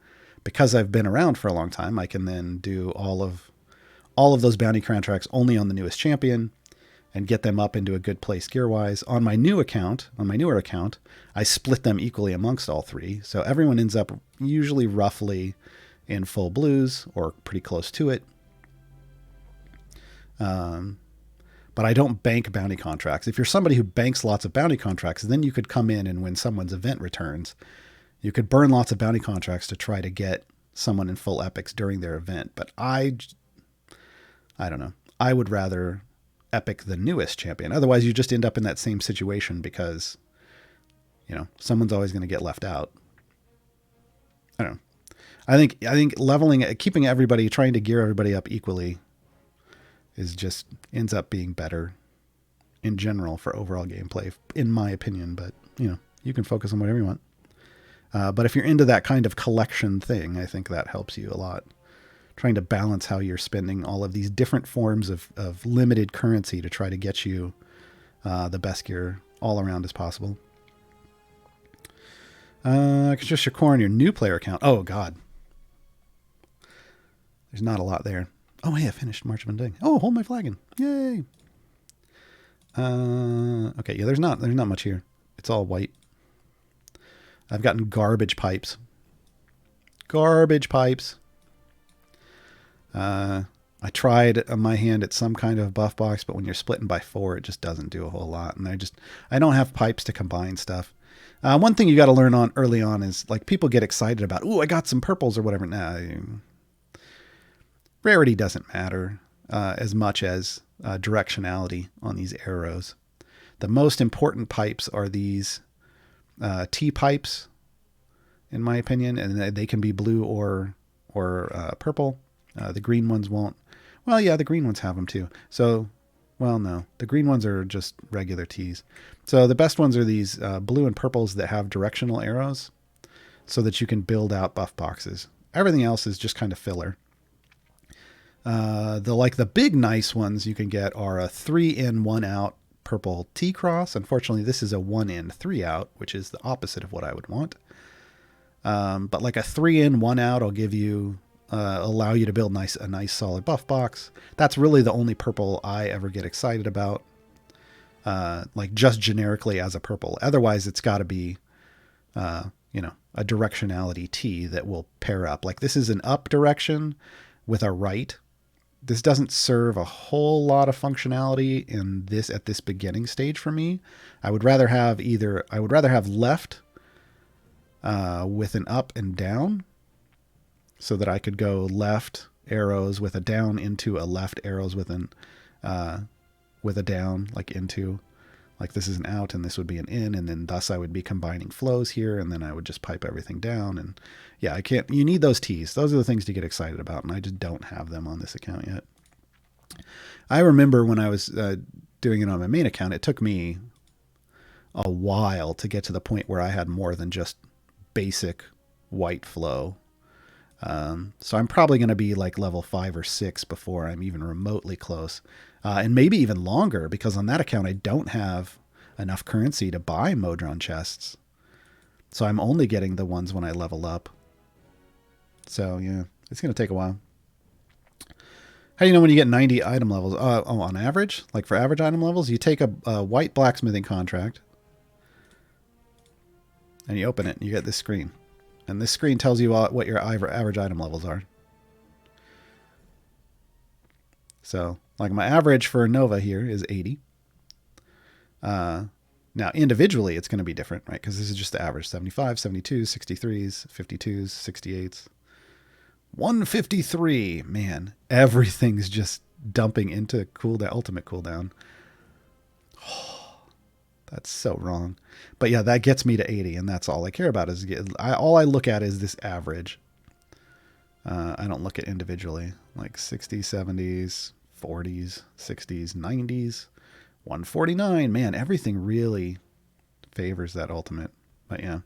because I've been around for a long time, I can then do all of those bounty contracts only on the newest champion and get them up into a good place gear-wise. On my newer account, I split them equally amongst all 3. So everyone ends up usually roughly in full blues or pretty close to it. but I don't bank bounty contracts. If you're somebody who banks lots of bounty contracts, then you could come in and when someone's event returns, you could burn lots of bounty contracts to try to get someone in full epics during their event. But I don't know. I would rather epic the newest champion. Otherwise, you just end up in that same situation because, someone's always going to get left out. I don't know. I think leveling, keeping everybody, trying to gear everybody up equally is just ends up being better in general for overall gameplay, in my opinion. But, you can focus on whatever you want. But if you're into that kind of collection thing, I think that helps you a lot. Trying to balance how you're spending all of these different forms of limited currency to try to get you the best gear all around as possible. Just your core on your new player account. Oh, God. There's not a lot there. Oh, hey, I finished March of Undying. Oh, hold my flagon. Yay. Okay, yeah, there's not much here. It's all white. I've gotten garbage pipes. Garbage pipes. I tried my hand at some kind of buff box, but when you're splitting by 4, it just doesn't do a whole lot. And I don't have pipes to combine stuff. One thing you got to learn on early on is like people get excited about, I got some purples or whatever. Nah, rarity doesn't matter as much as directionality on these arrows. The most important pipes are these T pipes, in my opinion, and they can be blue or purple. The green ones won't. Well, yeah, the green ones have them too. So, well, no, the green ones are just regular T's. So the best ones are these blue and purples that have directional arrows so that you can build out buff boxes. Everything else is just kind of filler. The big nice ones you can get are a 3-in 1-out purple T cross. Unfortunately, this is a 1-in 3-out, which is the opposite of what I would want. But like a 3-in 1-out, I'll give you allow you to build a nice solid buff box. That's really the only purple I ever get excited about. Like just generically as a purple. Otherwise, it's got to be, a directionality T that will pair up. Like this is an up direction with a right. This doesn't serve a whole lot of functionality at this beginning stage for me. I would rather have left with an up and down so that I could go left arrows with a down into a left arrows with a down, like into, like this is an out and this would be an in, and then thus I would be combining flows here, and then I would just pipe everything down. And yeah, you need those T's. Those are the things to get excited about, and I just don't have them on this account yet. I remember when I was doing it on my main account, it took me a while to get to the point where I had more than just basic white flow. So I'm probably going to be like level 5 or 6 before I'm even remotely close. And maybe even longer, because on that account, I don't have enough currency to buy Modron chests. So I'm only getting the ones when I level up. So yeah, it's going to take a while. How do you know when you get 90 item levels? On average, like for average item levels, you take a white blacksmithing contract and you open it and you get this screen. And this screen tells you what your average item levels are. So, like my average for Nova here is 80. Now, individually, it's going to be different, right? Because this is just the average. 75, 72, 63s, 52s, 68s. 153. Man, everything's just dumping into ultimate cooldown. That's so wrong. But yeah, that gets me to 80, and that's all I care about. All I look at is this average. I don't look at individually. Like 60s, 70s, 40s, 60s, 90s, 149. Man, everything really favors that ultimate. But yeah.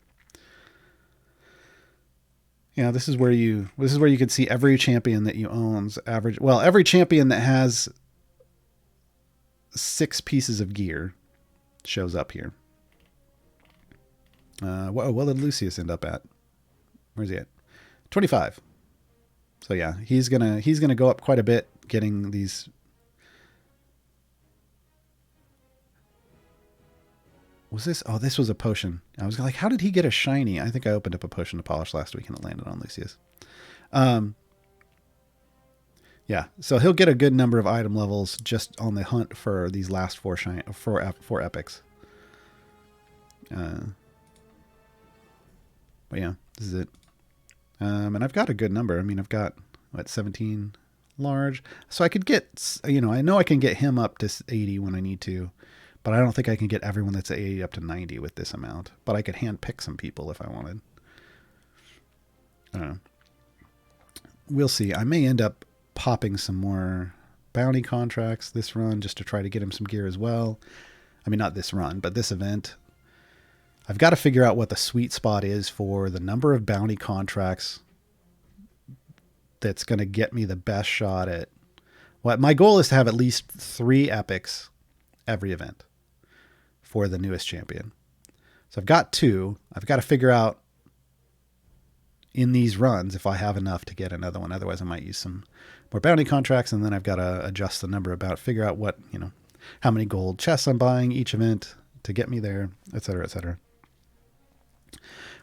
Yeah, this is where you can see every champion that you own's average. Well, every champion that has 6 pieces of gear shows up here. What did Lucius end up at? Where's he at? 25. So yeah, he's gonna go up quite a bit getting these. Was this? Oh, this was a potion. I was like, how did he get a shiny? I think I opened up a potion to polish last week and it landed on Lucius. Yeah, Yeah, so he'll get a good number of item levels just on the hunt for these last four epics. But yeah, this is it. And I've got a good number. I mean, I've got, 17 large. So I could get, I know I can get him up to 80 when I need to, but I don't think I can get everyone that's at 80 up to 90 with this amount. But I could hand pick some people if I wanted. I don't know. We'll see. I may end up popping some more bounty contracts this run just to try to get him some gear as well. I mean, not this run, but this event. I've got to figure out what the sweet spot is for the number of bounty contracts that's going to get me the best shot at what my goal is to have at least 3 epics every event for the newest champion. So I've got 2. I've got to figure out in these runs if I have enough to get another one. Otherwise I might use some more bounty contracts, and then I've got to adjust the number figure out what, how many gold chests I'm buying each event to get me there, etc., etc.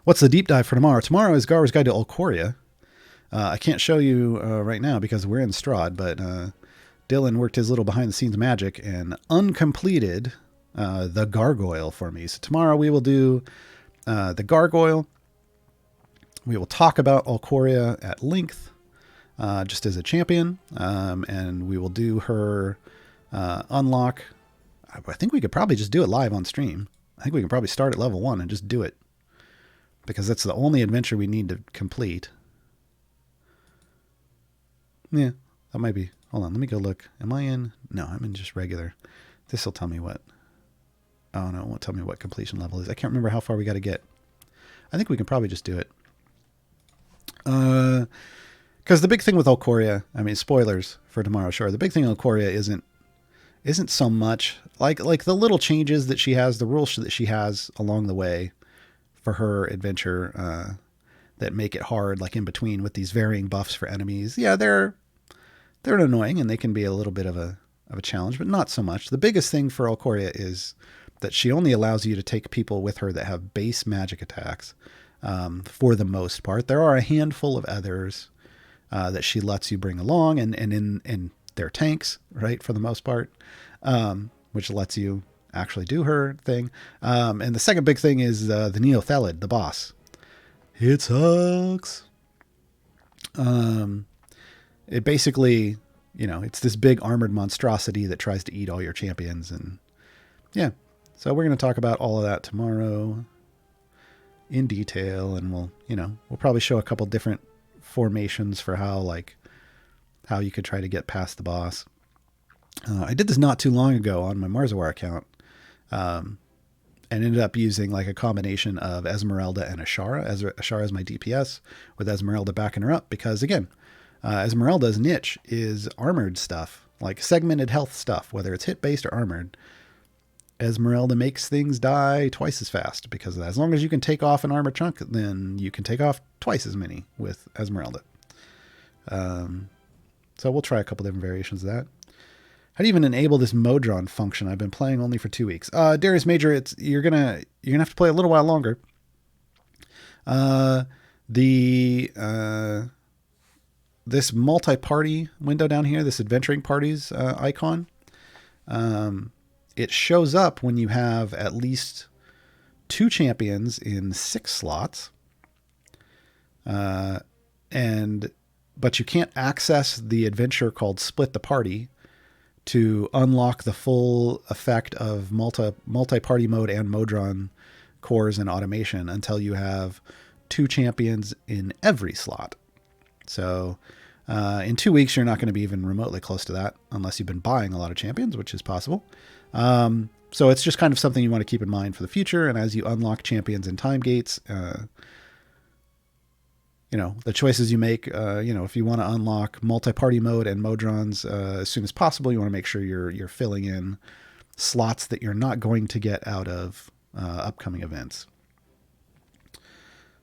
What's the deep dive for tomorrow? Tomorrow is Gaarawarr's Guide to Ulcoria. I can't show you right now because we're in Strahd, but Dylan worked his little behind-the-scenes magic and uncompleted the gargoyle for me. So tomorrow we will do the gargoyle. We will talk about Ulcoria at length, just as a champion, and we will do her unlock. I think we could probably just do it live on stream. I think we can probably start at level 1 and just do it, because that's the only adventure we need to complete. Yeah, that might be. Hold on, let me go look. Am I in? No, I'm in just regular. This will tell me what. Oh, no, it won't tell me what completion level is. I can't remember how far we got to get. I think we can probably just do it. Because the big thing with Ulcoria, I mean, spoilers for tomorrow, sure. The big thing with Ulcoria isn't so much like the little changes that she has, the rules that she has along the way for her adventure that make it hard, like in between with these varying buffs for enemies. Yeah, they're annoying and they can be a little bit of a challenge, but not so much. The biggest thing for Ulcoria is that she only allows you to take people with her that have base magic attacks for the most part. There are a handful of others that she lets you bring along, and in their tanks, right, for the most part, which lets you actually do her thing. And the second big thing is the Neothelid, the boss. It sucks. It basically, it's this big armored monstrosity that tries to eat all your champions. And yeah, so we're going to talk about all of that tomorrow in detail. And we'll probably show a couple different formations for how you could try to get past the boss. I did this not too long ago on my Marzoir account, and ended up using like a combination of Esmeralda and Ashara. Ashara is my DPS with Esmeralda backing her up because, again, Esmeralda's niche is armored stuff, like segmented health stuff, whether it's hit-based or armored. Esmeralda makes things die twice as fast because of that. As long as you can take off an armor chunk, then you can take off twice as many with Esmeralda. So we'll try a couple different variations of that. How do you even enable this Modron function? I've been playing only for 2 weeks. Darius Major, you're gonna have to play a little while longer. This multi-party window down here, this adventuring parties icon, it shows up when you have at least 2 champions in 6 slots, but you can't access the adventure called Split the Party to unlock the full effect of multi-party mode and Modron cores and automation until you have 2 champions in every slot. So in 2 weeks, you're not going to be even remotely close to that unless you've been buying a lot of champions, which is possible. So it's just kind of something you want to keep in mind for the future. And as you unlock champions in time gates, the choices you make, if you want to unlock multi-party mode and Modrons as soon as possible, you want to make sure you're filling in slots that you're not going to get out of upcoming events.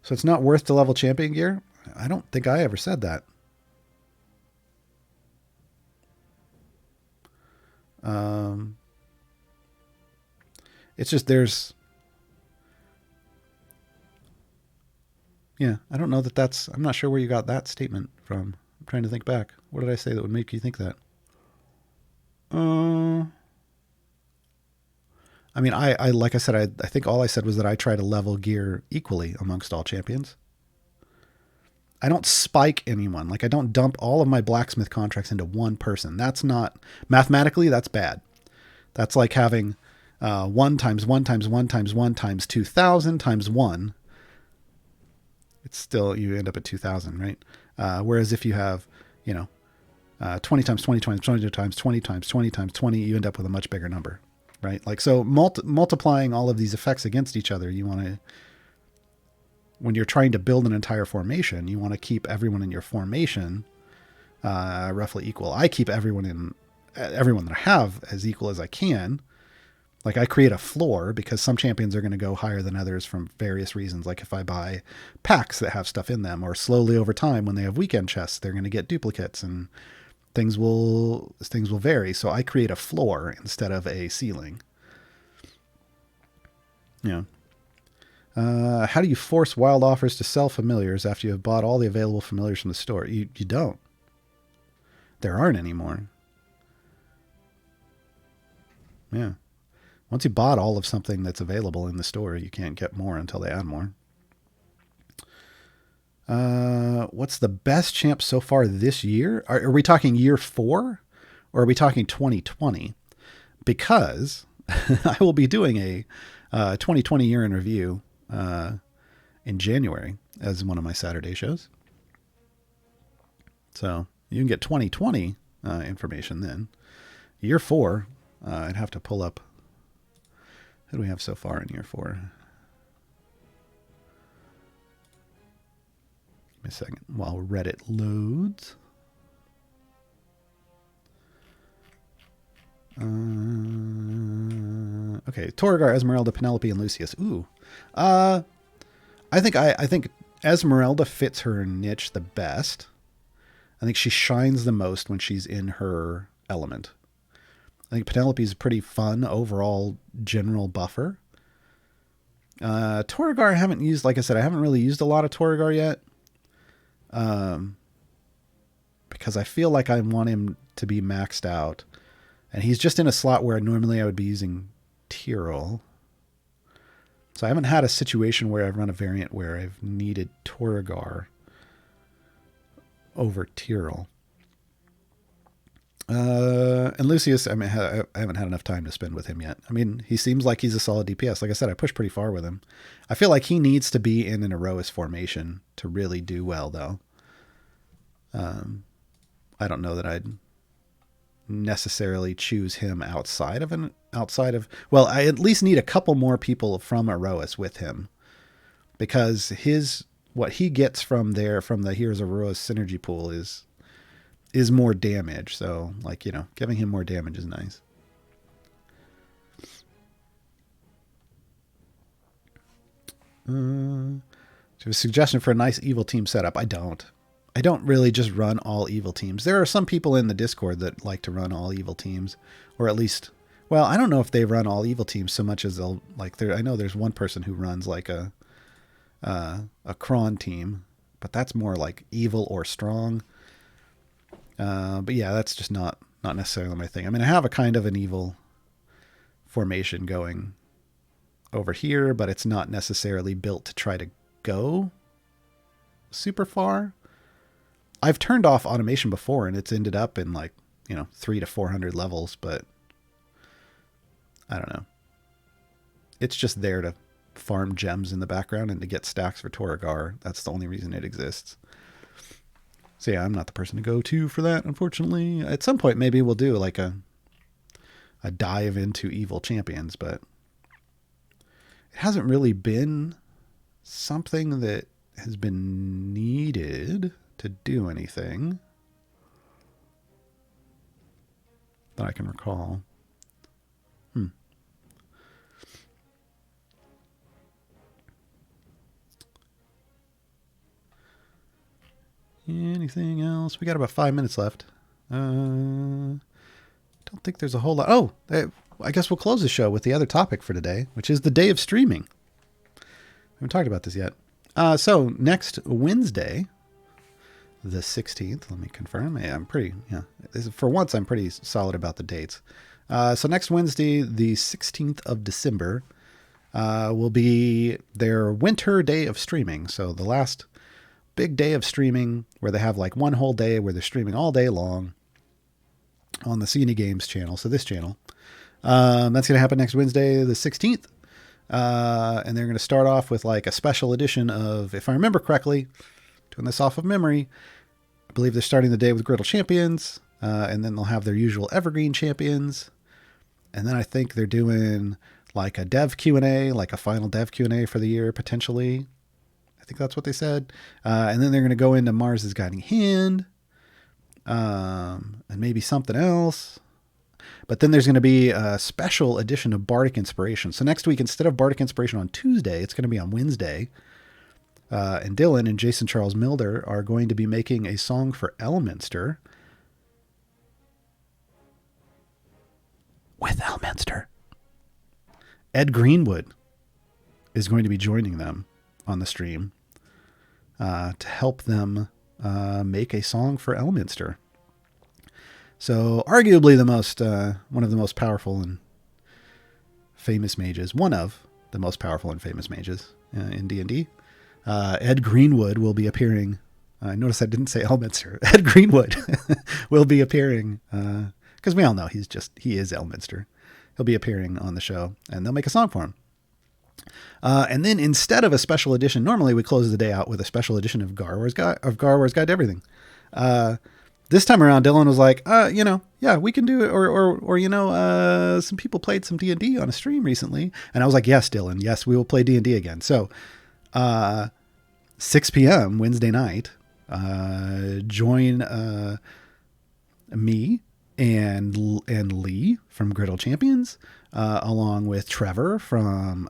So it's not worth to level champion gear. I don't think I ever said that. It's just I don't know I'm not sure where you got that statement from, I'm trying to think back. What did I say that would make you think that? I mean, I like I said, I think all I said was that I try to level gear equally amongst all champions. I don't spike anyone. Like, I don't dump all of my blacksmith contracts into one person. That's not, mathematically, that's bad. That's like having 1 times 1 times 1 times 1 times 2,000 times 1. It's still, you end up at 2,000, right? Whereas if you have, 20 times 20 times 20 times 20 times 20 times 20, you end up with a much bigger number, right? Like, so multiplying all of these effects against each other, you want to, when you're trying to build an entire formation, you want to keep everyone in your formation roughly equal. I keep everyone that I have as equal as I can. Like, I create a floor because some champions are going to go higher than others from various reasons. Like if I buy packs that have stuff in them, or slowly over time when they have weekend chests, they're going to get duplicates and things will vary. So I create a floor instead of a ceiling. Yeah. How do you force wild offers to sell familiars after you have bought all the available familiars from the store? You don't. There aren't anymore. Yeah. Once you bought all of something that's available in the store, you can't get more until they add more. What's the best champ so far this year? Are we talking year 4 or are we talking 2020? Because I will be doing a 2020 year in review in January as one of my Saturday shows. So you can get 2020 information then. Year 4, I'd have to pull up. Who do we have so far in year 4? Give me a second while Reddit loads. Okay, Torgar, Esmeralda, Penelope, and Lucius. Ooh. I think Esmeralda fits her niche the best. I think she shines the most when she's in her element. I think Penelope's a pretty fun overall general buffer. Torgar I haven't used, like I said, I haven't really used a lot of Torgar yet. Because I feel like I want him to be maxed out. And he's just in a slot where normally I would be using Tyrell. So I haven't had a situation where I've run a variant where I've needed Torgar over Tyrell. And Lucius, I mean, I haven't had enough time to spend with him yet. I mean, he seems like he's a solid DPS. Like I said, I push pretty far with him. I feel like he needs to be in an Erois formation to really do well, though. I don't know that I'd necessarily choose him outside of, well, I at least need a couple more people from Erois with him, because what he gets from the Heroes of Erois synergy pool is more damage. So, like, giving him more damage is nice. Do you have a suggestion for a nice evil team setup? I don't really just run all evil teams. There are some people in the Discord that like to run all evil teams, or at least, well, I don't know if they run all evil teams so much as they'll, like, I know there's one person who runs like a cron team, but that's more like evil or strong. But yeah, that's just not necessarily my thing. I mean, I have a kind of an evil formation going over here, but it's not necessarily built to try to go super far. I've turned off automation before and it's ended up in 300 to 400 levels, but I don't know. It's just there to farm gems in the background and to get stacks for Torgar. That's the only reason it exists. So yeah, I'm not the person to go to for that, unfortunately. At some point, maybe we'll do like a dive into evil champions, but it hasn't really been something that has been needed to do anything that I can recall. Anything else? We got about 5 minutes left. Don't think there's a whole lot. Oh, I guess we'll close the show with the other topic for today, which is the day of streaming. I haven't talked about this yet. So next Wednesday, the 16th. Let me confirm. Yeah, for once, I'm pretty solid about the dates. So next Wednesday, the 16th of December, will be their winter day of streaming. So the last big day of streaming where they have like one whole day where they're streaming all day long on the CNE Games channel. So this channel. That's going to happen next Wednesday, the 16th. And they're going to start off with like a special edition of, if I remember correctly, doing this off of memory, I believe they're starting the day with Griddle Champions, and then they'll have their usual Evergreen Champions. And then I think they're doing like a dev Q&A, like a final dev Q&A for the year, potentially. I think that's what they said. And then they're going to go into Mars's Guiding Hand, and maybe something else. But then there's going to be a special edition of Bardic Inspiration. So next week, instead of Bardic Inspiration on Tuesday, it's going to be on Wednesday. And Dylan and Jason Charles Milder are going to be making a song for Elminster. With Elminster. Ed Greenwood is going to be joining them on the stream to help them make a song for Elminster. So arguably one of the most powerful and famous mages, one of the most powerful and famous mages in D&D. Ed Greenwood will be appearing. I noticed I didn't say Elminster. Ed Greenwood will be appearing because we all know he is Elminster. He'll be appearing on the show, and they'll make a song for him. And then instead of a special edition, normally we close the day out with a special edition of Gaarawarr's Guide to Everything. This time around, Dylan was like, yeah, we can do it. Or some people played some D&D on a stream recently. And I was like, yes, Dylan, yes, we will play D&D again. So, 6 p.m. Wednesday night, join me and Lee from Griddle Champions, along with Trevor from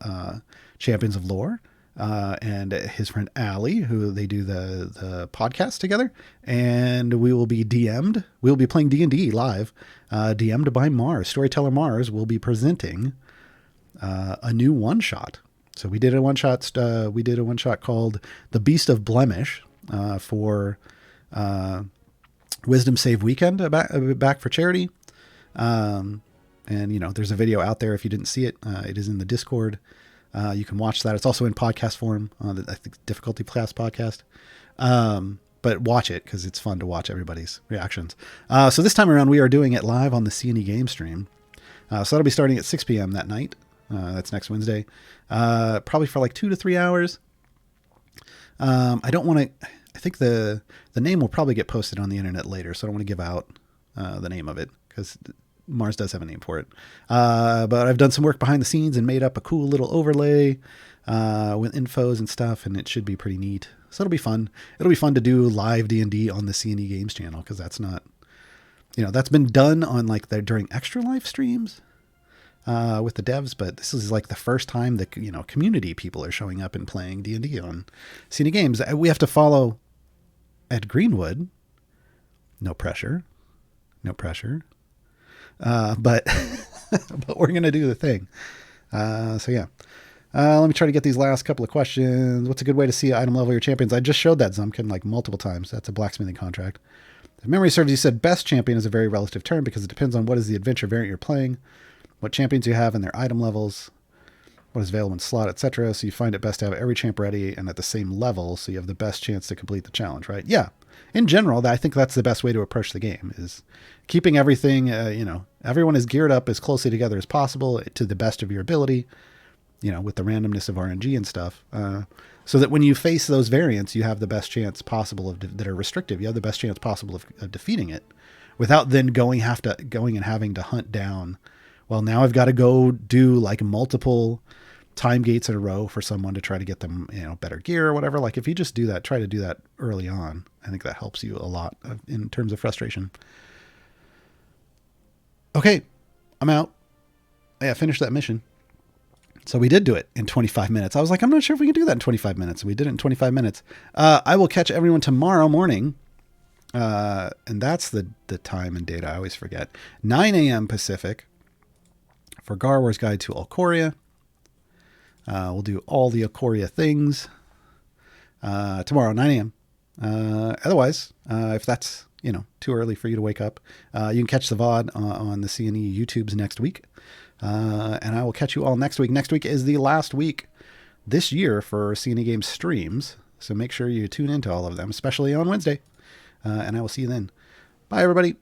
Champions of Lore, and his friend Allie, who they do the podcast together. And we will be DM'd. We'll be playing D&D live, DM'd by Mars. Storyteller Mars will be presenting a new one-shot. So we did a one-shot. We did a one-shot called "The Beast of Blemish" for Wisdom Save Weekend back for charity. And there's a video out there. If you didn't see it, it is in the Discord. You can watch that. It's also in podcast form. I think Difficulty Class podcast. But watch it because it's fun to watch everybody's reactions. So this time around, we are doing it live on the CNE Game stream. So that'll be starting at 6 p.m. that night. That's next Wednesday. Probably for like 2 to 3 hours. I don't want to. I think the name will probably get posted on the internet later, so I don't want to give out the name of it because Mars does have a name for it. But I've done some work behind the scenes and made up a cool little overlay with infos and stuff, and it should be pretty neat. So it'll be fun. It'll be fun to do live D&D on the CNE Games channel because that's not, that's been done on like during Extra Life streams with the devs, but this is like the first time that community people are showing up and playing D&D on CNE Games. We have to follow Ed Greenwood. No pressure. But but we're gonna do the thing. So yeah. Let me try to get these last couple of questions. What's a good way to see item level your champions? I just showed that Zumpkin like multiple times. That's a blacksmithing contract. If memory serves, you said best champion is a very relative term because it depends on what is the adventure variant you're playing, what champions you have and their item levels, what is available in slot, etc. So you find it best to have every champ ready and at the same level so you have the best chance to complete the challenge, right? Yeah. In general, I think that's the best way to approach the game is keeping everything, everyone is geared up as closely together as possible to the best of your ability, with the randomness of RNG and stuff. So that when you face those variants, you have the best chance possible that are restrictive. You have the best chance possible of defeating it without then going and having to hunt down. Well, now I've got to go do like multiple time gates in a row for someone to try to get them, better gear or whatever. Like if you just try to do that early on, I think that helps you a lot in terms of frustration. Okay, I'm out. Yeah, finished that mission. So we did do it in 25 minutes. I was like, I'm not sure if we can do that in 25 minutes. We did it in 25 minutes. I will catch everyone tomorrow morning. And that's the time and date I always forget. 9 a.m. Pacific for Gaarawarr's Guide to Alcoria. We'll do all the Alcoria things tomorrow, 9 a.m. Otherwise, if that's too early for you to wake up, you can catch the VOD on the CNE YouTubes next week. And I will catch you all next week. Next week is the last week this year for CNE Games streams, so make sure you tune into all of them, especially on Wednesday. And I will see you then. Bye, everybody.